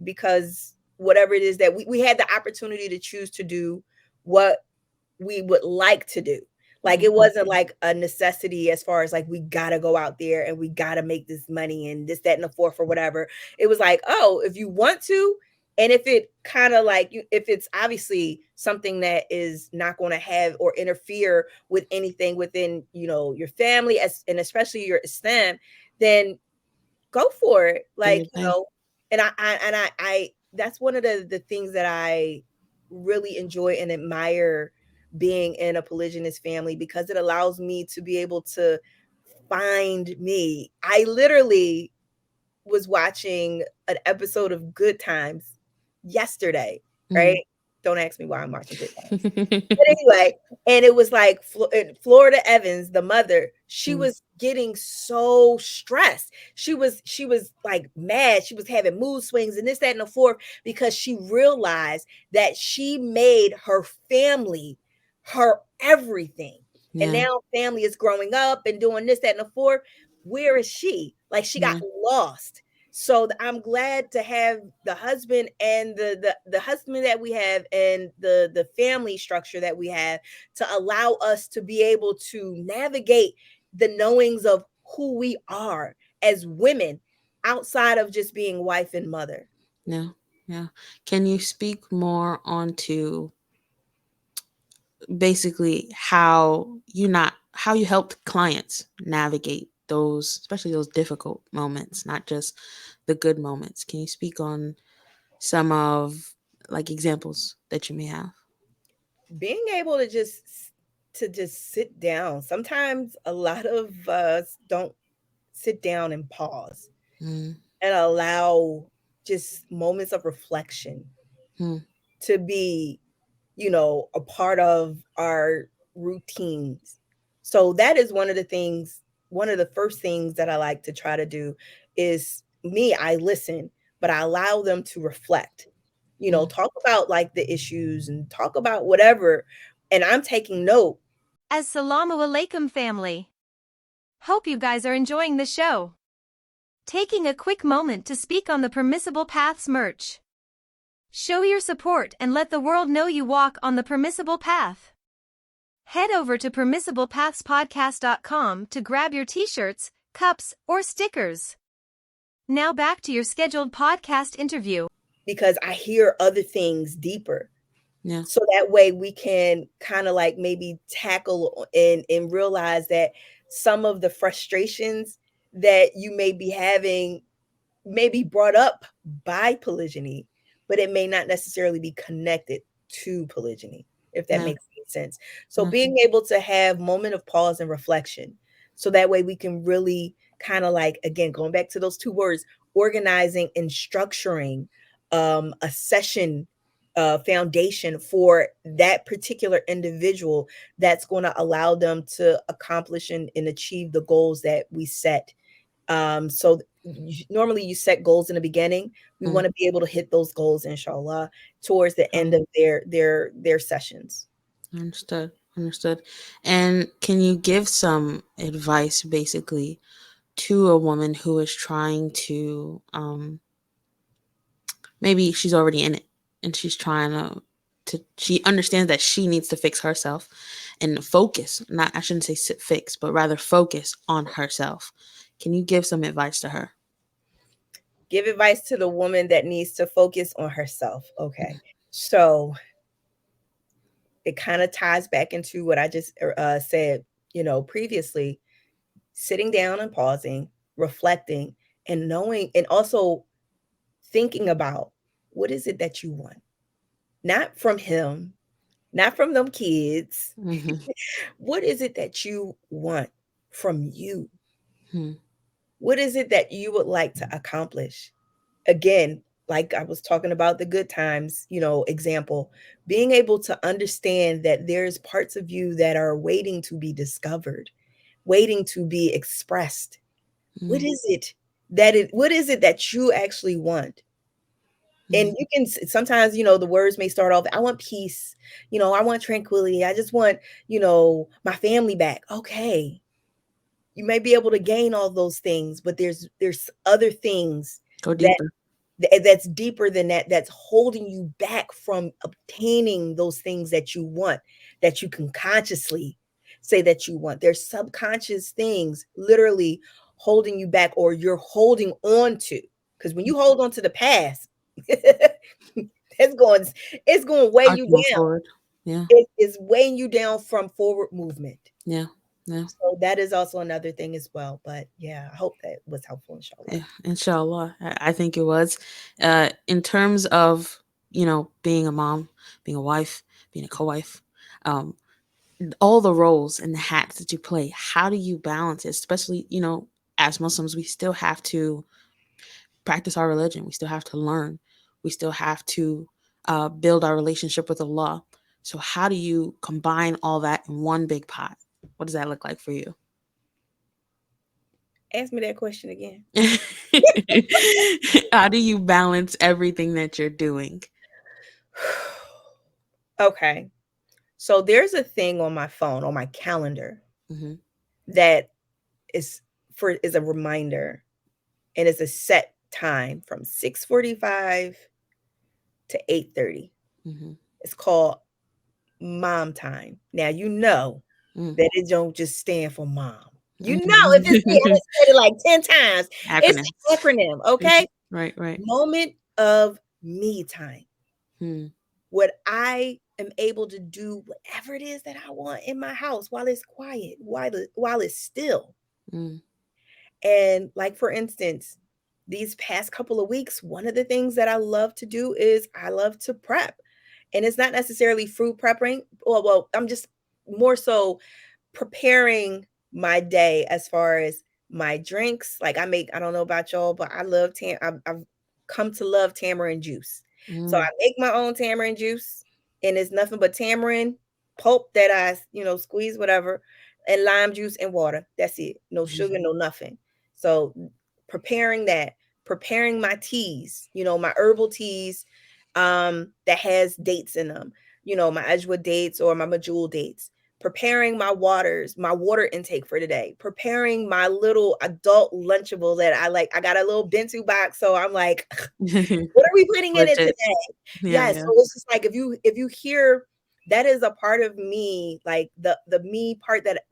because whatever it is that we had the opportunity to choose to do what we would like to do. Like it Mhm. wasn't like a necessity as far as like we gotta go out there and we gotta make this money and this, that, and the fourth or whatever. It was like, oh, if you want to, and if it kind of like if it's obviously something that is not going to have or interfere with anything within your family as and especially your Islam, then go for it. Do Like, your thing. I that's one of the things that I really enjoy and admire being in a polygynous family because it allows me to be able to find me. I literally was watching an episode of Good Times yesterday, Mm. right? Don't ask me why I'm watching Good Times. But anyway, and it was like Florida Evans, the mother, she Mm. was getting so stressed. She was like mad. She was having mood swings and this, that, and the fourth because she realized that she made her family her everything. And Yeah. now family is growing up and doing this, that, and the fourth. Where is she? Like she got Yeah. lost. So I'm glad to have the husband and the husband that we have and the family structure that we have to allow us to be able to navigate the knowings of who we are as women outside of just being wife and mother. Yeah. Yeah. Can you speak more onto basically how you helped clients navigate those, especially those difficult moments, not just the good moments? Can you speak on some of like examples that you may have? Being able to just sit down. Sometimes a lot of us don't sit down and pause Mm. and allow just moments of reflection Mm. to be, a part of our routines. So that is one of the first things that I like to try to do is me, I listen, but I allow them to reflect, Mm. talk about like the issues and talk about whatever. And I'm taking note. Assalamu alaikum, family. Hope you guys are enjoying the show. Taking a quick moment to speak on the Permissible Paths merch. Show your support and let the world know you walk on the permissible path. Head over to permissiblepathspodcast.com to grab your t-shirts, cups, or stickers. Now back to your scheduled podcast interview. Because I hear other things deeper. Yeah. So that way we can kind of like maybe tackle and realize that some of the frustrations that you may be having may be brought up by polygyny, but it may not necessarily be connected. to polygyny, if that Yeah. makes any sense. So Yeah. being able to have moment of pause and reflection, so that way we can really kind of like, again, going back to those two words, organizing and structuring a session foundation for that particular individual that's going to allow them to accomplish and achieve the goals that we set. Normally you set goals in the beginning. We Mm. want to be able to hit those goals, inshallah, towards the end Um, of their sessions. understood. Understood. And can you give some advice basically to a woman who is trying to maybe she's already in it and she's trying to she understands that she needs to fix herself and focus, not I shouldn't say sit fix, but rather focus on herself. Can you give some advice to her? Give advice to the woman that needs to focus on herself. Okay. So it kind of ties back into what I just said, previously, sitting down and pausing, reflecting, and knowing, and also thinking about what is it that you want? Not from him, not from them kids. Mm-hmm. What is it that you want from you? Hmm. What is it that you would like to accomplish? Again, like I was talking about the good times, example, being able to understand that there's parts of you that are waiting to be discovered, waiting to be expressed. What Hmm. is it what is it that you actually want? And you can sometimes, the words may start off, I want peace, I want tranquility, I just want, my family back. Okay, you may be able to gain all those things, but there's other things Go that deeper. that's deeper than that, that's holding you back from obtaining those things that you want, that you can consciously say that you want. There's subconscious things literally holding you back, or you're holding on to, because when you hold on to the past, it's going it's going to weigh Hard you to move down. forward. Yeah. It is weighing you down from forward movement. Yeah. Yeah. So that is also another thing as well. But yeah, I hope that was helpful, inshallah. Yeah, inshallah. I think it was. In terms of, being a mom, being a wife, being a co wife, um, all the roles and the hats that you play, how do you balance it? Especially, as Muslims, we still have to practice our religion, we still have to learn, we still have to build our relationship with Allah. So, how do you combine all that in one big pot? What does that look like for you? Ask me that question again. How do you balance everything that you're doing? Okay. So there's a thing on my phone, on my calendar, Hmm. that is a reminder, and it's a set time from 6:45 to 8:30. Hmm. It's called mom time. Now you know Mm. that it don't just stand for mom. You know, if it's me, I Mhm. done said it like 10 times. It's Acronyms. an acronym, Mhm. okay? Right, right. Moment of me time. Hmm. What I am able to do whatever it is that I want in my house while it's quiet, while it's still. Mm. And like for instance, these past couple of weeks, one of the things that I love to do is I love to prep. And it's not necessarily food prepping. Well, I'm just more so preparing my day as far as my drinks. Like I don't know about y'all, but I've come to love tamarind juice. So I Mm. make my own tamarind juice, and it's nothing but tamarind pulp that I, squeeze whatever, and lime juice and water. That's it. No sugar, no nothing. So preparing that, preparing my teas, my herbal teas that has dates in them, my ajwa dates or my majul dates, preparing my water intake for today, preparing my little adult lunchable that I like. I got a little bento box, so I'm like, what are we putting in it Legit. today? Yeah, Yeah, so yeah. it's just like if you hear, that is a part of me, like the me part that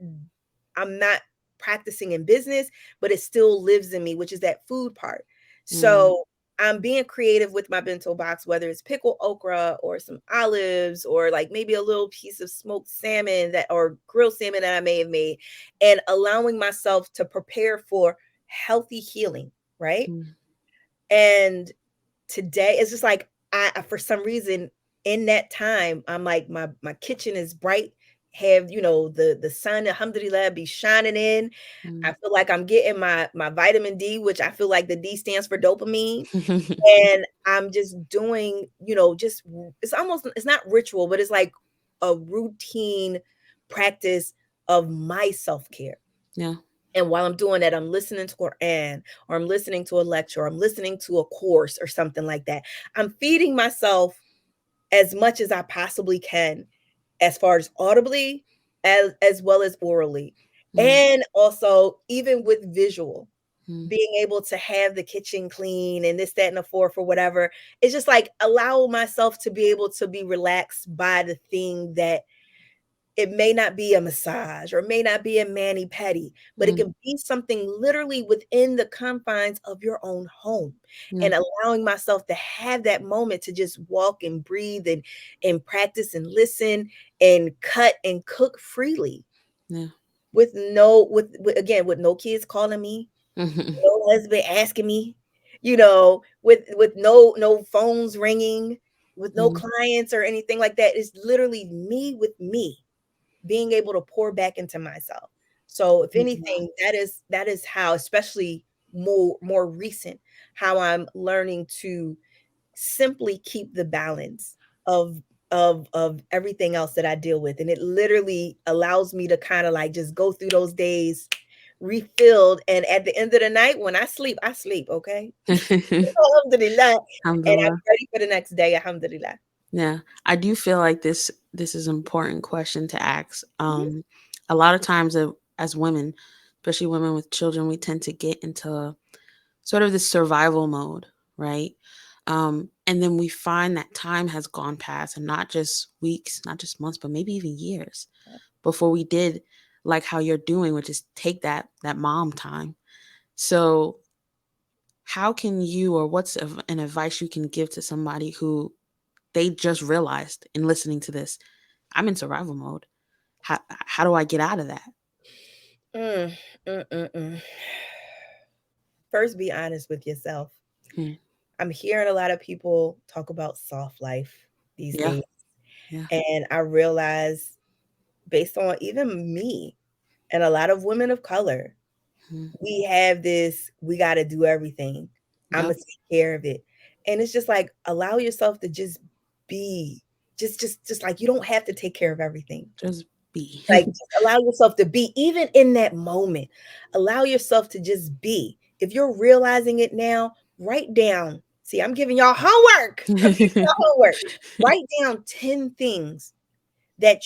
I'm not practicing in business, but it still lives in me, which is that food part. Mm. So I'm being creative with my bento box, whether it's pickled okra or some olives or like maybe a little piece of smoked salmon or grilled salmon that I may have made, and allowing myself to prepare for healthy healing, right? Mm. And today it's just like, I for some reason in that time, I'm like, my kitchen is bright, have, the sun, alhamdulillah, be shining in. I Mm. feel like I'm getting my vitamin D, which I feel like the D stands for dopamine. And I'm just doing, just it's not ritual, but it's like a routine practice of my self-care. Yeah. And while I'm doing that, I'm listening to Quran, or I'm listening to a lecture, or I'm listening to a course or something like that. I'm feeding myself as much as I possibly can, as far as audibly, as well as orally. Mm. And also even with visual, Mm. being able to have the kitchen clean and this, that, and the fourth, or whatever. It's just like allow myself to be able to be relaxed by the thing that it may not be a massage or may not be a mani pedi, but it Mm. can be something literally within the confines of your own home, Yeah. and allowing myself to have that moment to just walk and breathe and practice and listen and cut and cook freely, Yeah. with no with again, with no kids calling me, Mhm. no husband asking me, with no phones ringing, with no Mm. clients or anything like that. It's literally me with me, being able to pour back into myself. So if Yeah. anything, that is how, especially more recent, how I'm learning to simply keep the balance of of everything else that I deal with. And it literally allows me to kind of like just go through those days refilled. And at the end of the night, when I sleep, okay? Alhamdulillah. And I'm Alhamdulillah. ready for the next day, alhamdulillah. Yeah, I do feel like this is an important question to ask. Mhm. A lot of times, as women, especially women with children, we tend to get into sort of this survival mode, right? And then we find that time has gone past, and not just weeks, not just months, but maybe even years before we did like how you're doing, which is take that mom time. So, how can you, or what's an advice you can give to somebody who they just realized in listening to this, I'm in survival mode. How do I get out of that? Mm, mm, mm, mm. First, be honest with yourself. Hmm. I'm hearing a lot of people talk about soft life these Yeah. days. Yeah. And I realize, based on even me and a lot of women of color, Hmm. we have this, we got to do everything. I'm Yep. going to take care of it. And it's just like, allow yourself to just be, just like, you don't have to take care of everything. Just be. Like, just allow yourself to be, even in that moment. Allow yourself to just be. If you're realizing it now, write down. See, I'm giving y'all homework. I'm giving y'all homework. Write down 10 things that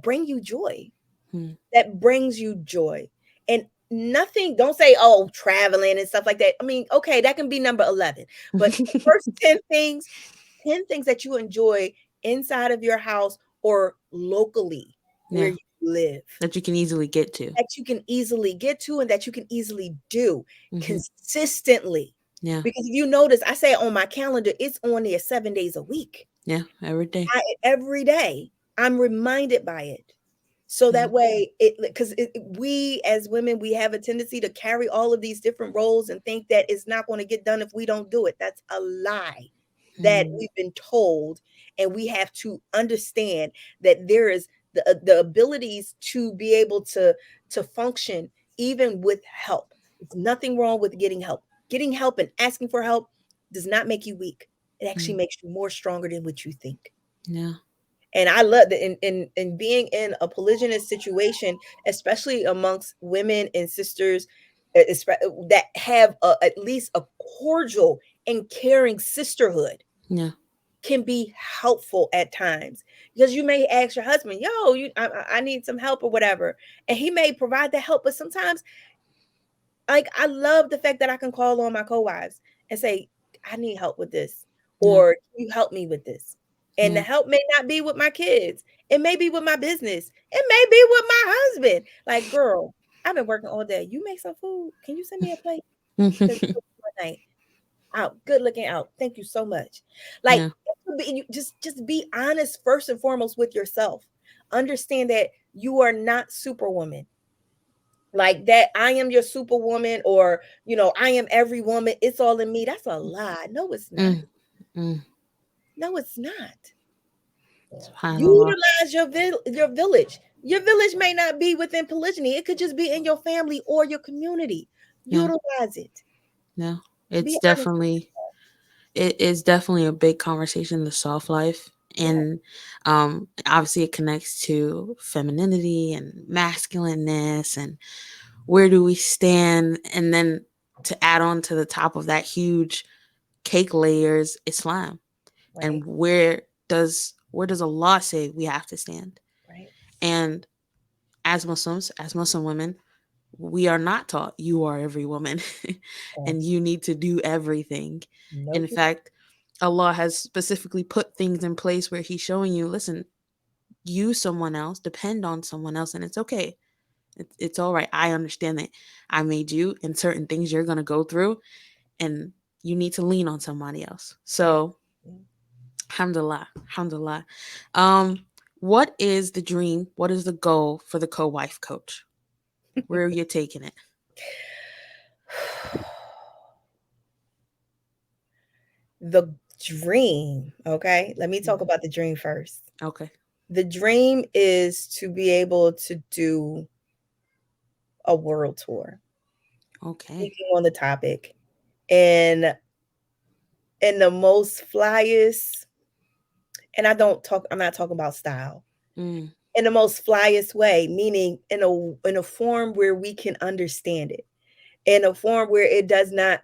bring you joy. Hmm. That brings you joy. And nothing, don't say, oh, traveling and stuff like that. I mean, okay, that can be number 11. But the first 10 things that you enjoy inside of your house or locally where Yeah. you live, That you can easily get to. that you can easily get to and that you can easily do Hmm. consistently. Yeah. Because if you notice, I say on my calendar, it's on there 7 days a week. Yeah. Every day. Every day, I'm reminded by it. So Yeah. that way, because we as women, we have a tendency to carry all of these different roles and think that it's not going to get done if we don't do it. That's a lie that Hmm. we've been told, and we have to understand that there is the abilities to be able to function even with help. It's nothing wrong with getting help. Getting help and asking for help does not make you weak. It actually Hmm. makes you more stronger than what you think. Yeah. And I love that in being in a polygynous situation, especially amongst women and sisters, that have at least a cordial and caring sisterhood, Yeah. can be helpful at times, because you may ask your husband, yo, I need some help or whatever, and he may provide the help. But sometimes, like, I love the fact that I can call on my co-wives and say, I need help with this, Yeah. or can you help me with this? And the Yeah. help may not be with my kids. It may be with my business. It may be with my husband. Like, girl, I've been working all day. You make some food. Can you send me a plate? Because one night out, good looking out. Thank you so much. Like, Yeah. just be honest first and foremost with yourself. Understand that you are not superwoman, like that I am your superwoman, or I am every woman, it's all in me. That's a lie. No, it's not. Mm. Mm. No, it's not. SubhanAllah. Utilize your village. Your village may not be within polygyny. It could just be in your family or your community. Yeah, Utilize it. yeah. Be It's honest with definitely yourself. it is definitely a big conversation, the soft life. Yeah, And obviously it connects to femininity and masculineness and where do we stand, and then to add on to the top of that huge cake layers, Islam. right, And where does Allah say we have to stand? right. And as Muslims, as Muslim women, we are not taught you are every woman Oh, and you need to do everything. In nope. fact, Allah has specifically put things in place where He's showing you, listen, use someone else, depend on someone else, and it's okay. It's all right. I understand that I made you, and certain things you're going to go through, and you need to lean on somebody else. Yeah. So, alhamdulillah, alhamdulillah. Um, what is the dream? What is the goal for the co-wife coach? Where are you taking it? The dream, okay? Let me talk about the dream first. Okay. The dream is to be able to do a world tour, Okay. speaking on the topic, and in the most flyest, and I'm not talking about style, Mm, in the most flyest way, meaning in a form where we can understand it, in a form where it does not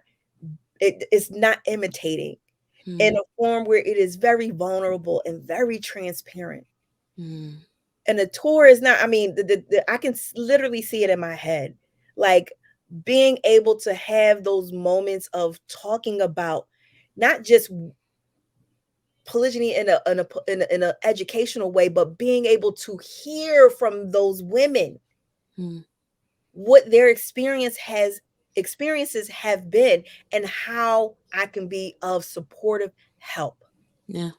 it's not imitating, in mm, a form where it is very vulnerable and very transparent. mm, And the tour is not, I mean, I can literally see it in my head, like being able to have those moments of talking about not just polygyny in a educational way, but being able to hear from those women mm. what their experiences have been, and how I can be of supportive help. Yeah.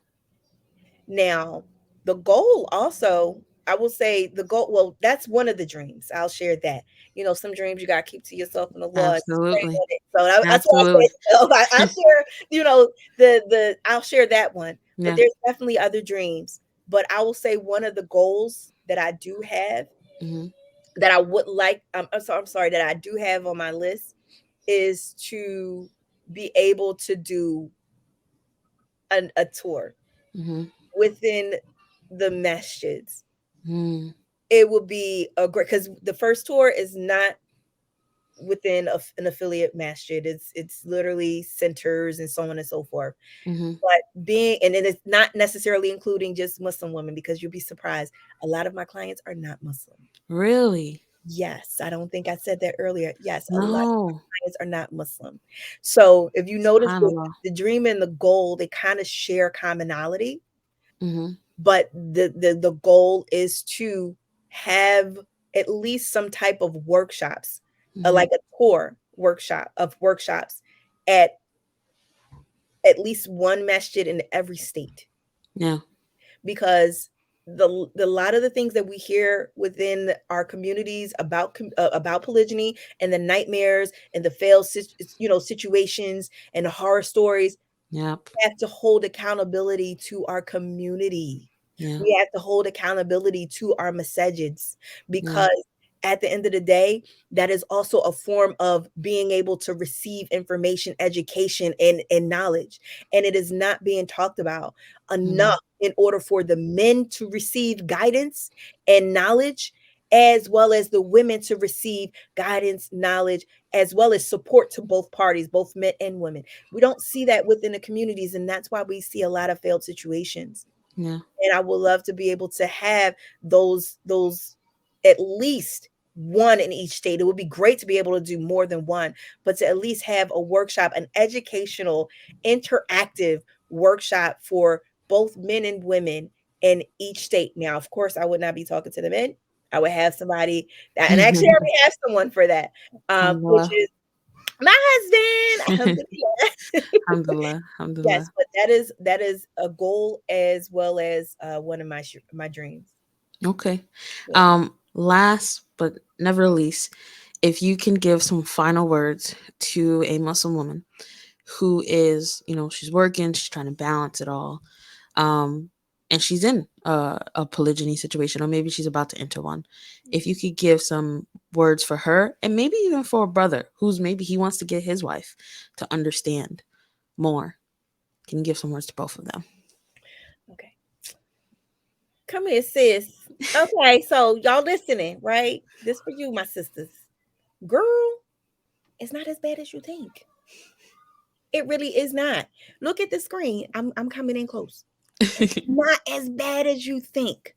Now, the goal also, I will say the goal, well, that's one of the dreams. I'll share that. Some dreams you gotta keep to yourself, and the Lord just pray Absolutely. on it. So that's why I Absolutely. said, I'll share, I'll share that one. But Yeah. there's definitely other dreams. But I will say one of the goals that I do have, Mm-hmm. that I would like, I'm sorry, that I do have on my list, is to be able to do a tour Mm-hmm. within the masjids. Mm-hmm. It would be a great, because the first tour is not within an affiliate masjid. It's literally centers and so on and so forth. Mm-hmm. But and it is not necessarily including just Muslim women, because you'll be surprised. A lot of my clients are not Muslim. Really? Yes, I don't think I said that earlier. Yes, a lot of No. clients are not Muslim. So if you notice SubhanAllah. the dream and the goal, they kind of share commonality, Mm-hmm. but the goal is to have at least some type of workshops, Mm-hmm. like a tour workshops at least one masjid in every state, Yeah. because the lot of the things that we hear within our communities about polygyny, and the nightmares and the failed situations and the horror stories, Yep. have to hold accountability to our community. Yeah. We have to hold accountability to our messages, Yeah. because at the end of the day, that is also a form of being able to receive information, education, and knowledge. And it is not being talked about Mm-hmm. enough in order for the men to receive guidance and knowledge, as well as the women to receive guidance, knowledge, as well as support to both parties, both men and women. We don't see that within the communities, and that's why we see a lot of failed situations. Yeah. And I would love to be able to have those at least one in each state. It would be great to be able to do more than one, but to at least have a workshop, an educational, interactive workshop for both men and women in each state. Now, of course, I would not be talking to the men. I would have somebody that, and actually, I already have someone for that, which Alhamdulillah. is my husband. Alhamdulillah. Alhamdulillah. Yes, Alhamdulillah. but that is a goal, as well as one of my dreams. Okay. Yeah. Last but never least, if you can give some final words to a Muslim woman who is, she's working, she's trying to balance it all. um, and she's in a polygyny situation, or maybe she's about to enter one. If you could give some words for her, and maybe even for a brother who's maybe he wants to get his wife to understand more, can you give some words to both of them? Okay. Come here, sis. Okay, so y'all listening, right? This for you, my sisters. Girl, it's not as bad as you think. It really is not. Look at the screen. I'm coming in close. It's not as bad as you think.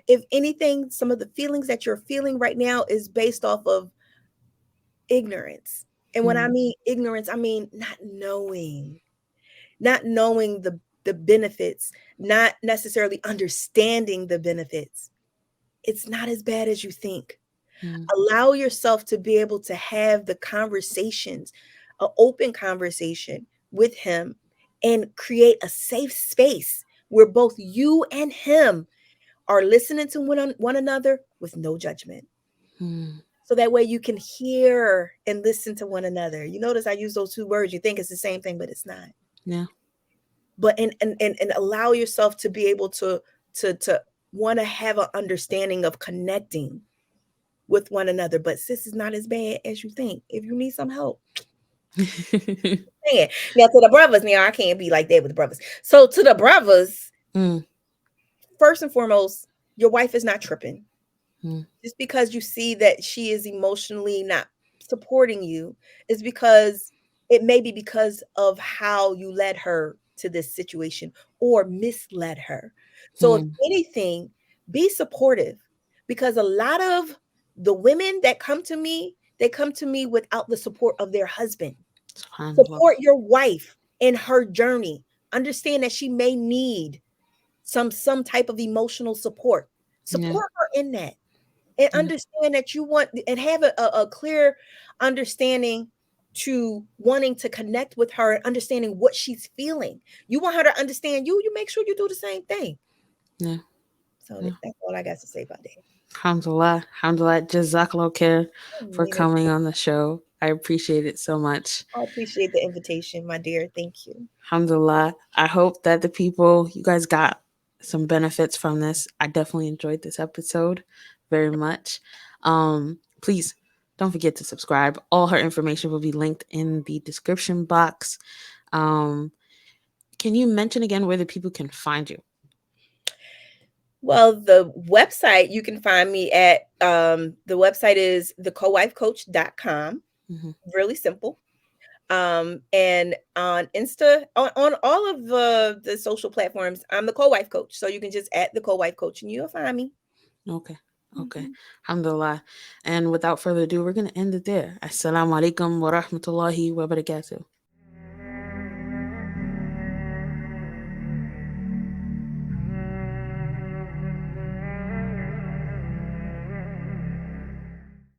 If anything, some of the feelings that you're feeling right now is based off of ignorance. And when I Mm, mean ignorance, I mean not knowing the benefits, not necessarily understanding the benefits. It's not as bad as you think. mm, Allow yourself to be able to have the conversations, an open conversation with him, and create a safe space where both you and him are listening to one another with no judgment. mm. So that way you can hear and listen to one another. You notice I use those two words. You think it's the same thing, but it's not. Yeah. But and allow yourself to be able to want to have an understanding of connecting with one another. But sis is not as bad as you think. If you need some help, man. Now to the brothers, now I can't be like that with the brothers. So to the brothers, Mm, first and foremost, your wife is not tripping. mm, Just because you see that she is emotionally not supporting you is because it may be because of how you led her to this situation or misled her. So if mm. anything, be supportive, because a lot of the women that come to me, they come to me without the support of their husband. Subhanallah. Support your wife in her journey. Understand that she may need some type of emotional support. Yeah. Support her in that, and Yeah. understand that you want and have a clear understanding to wanting to connect with her and understanding what she's feeling. You want her to understand you, you make sure you do the same thing. Yeah. So Yeah. that's all I got to say about that. Alhamdulillah. Alhamdulillah. Jazakallah khair for Nina, coming on the show. I appreciate it so much. I appreciate the invitation, my dear. Thank you. Alhamdulillah. I hope that the people, you guys got some benefits from this. I definitely enjoyed this episode very much. Please don't forget to subscribe. All her information will be linked in the description box. Um, can you mention again where the people can find you? Well, the website you can find me at, the website is thecowifecoach.com. Hmm. Really simple. And on Insta, on all of the social platforms, I'm the co-wife coach. So you can just add the co-wife coach and you'll find me. Okay. Okay. Mhm. Alhamdulillah. And without further ado, we're going to end it there. Assalamu alaikum wa rahmatullahi wa barakatuh.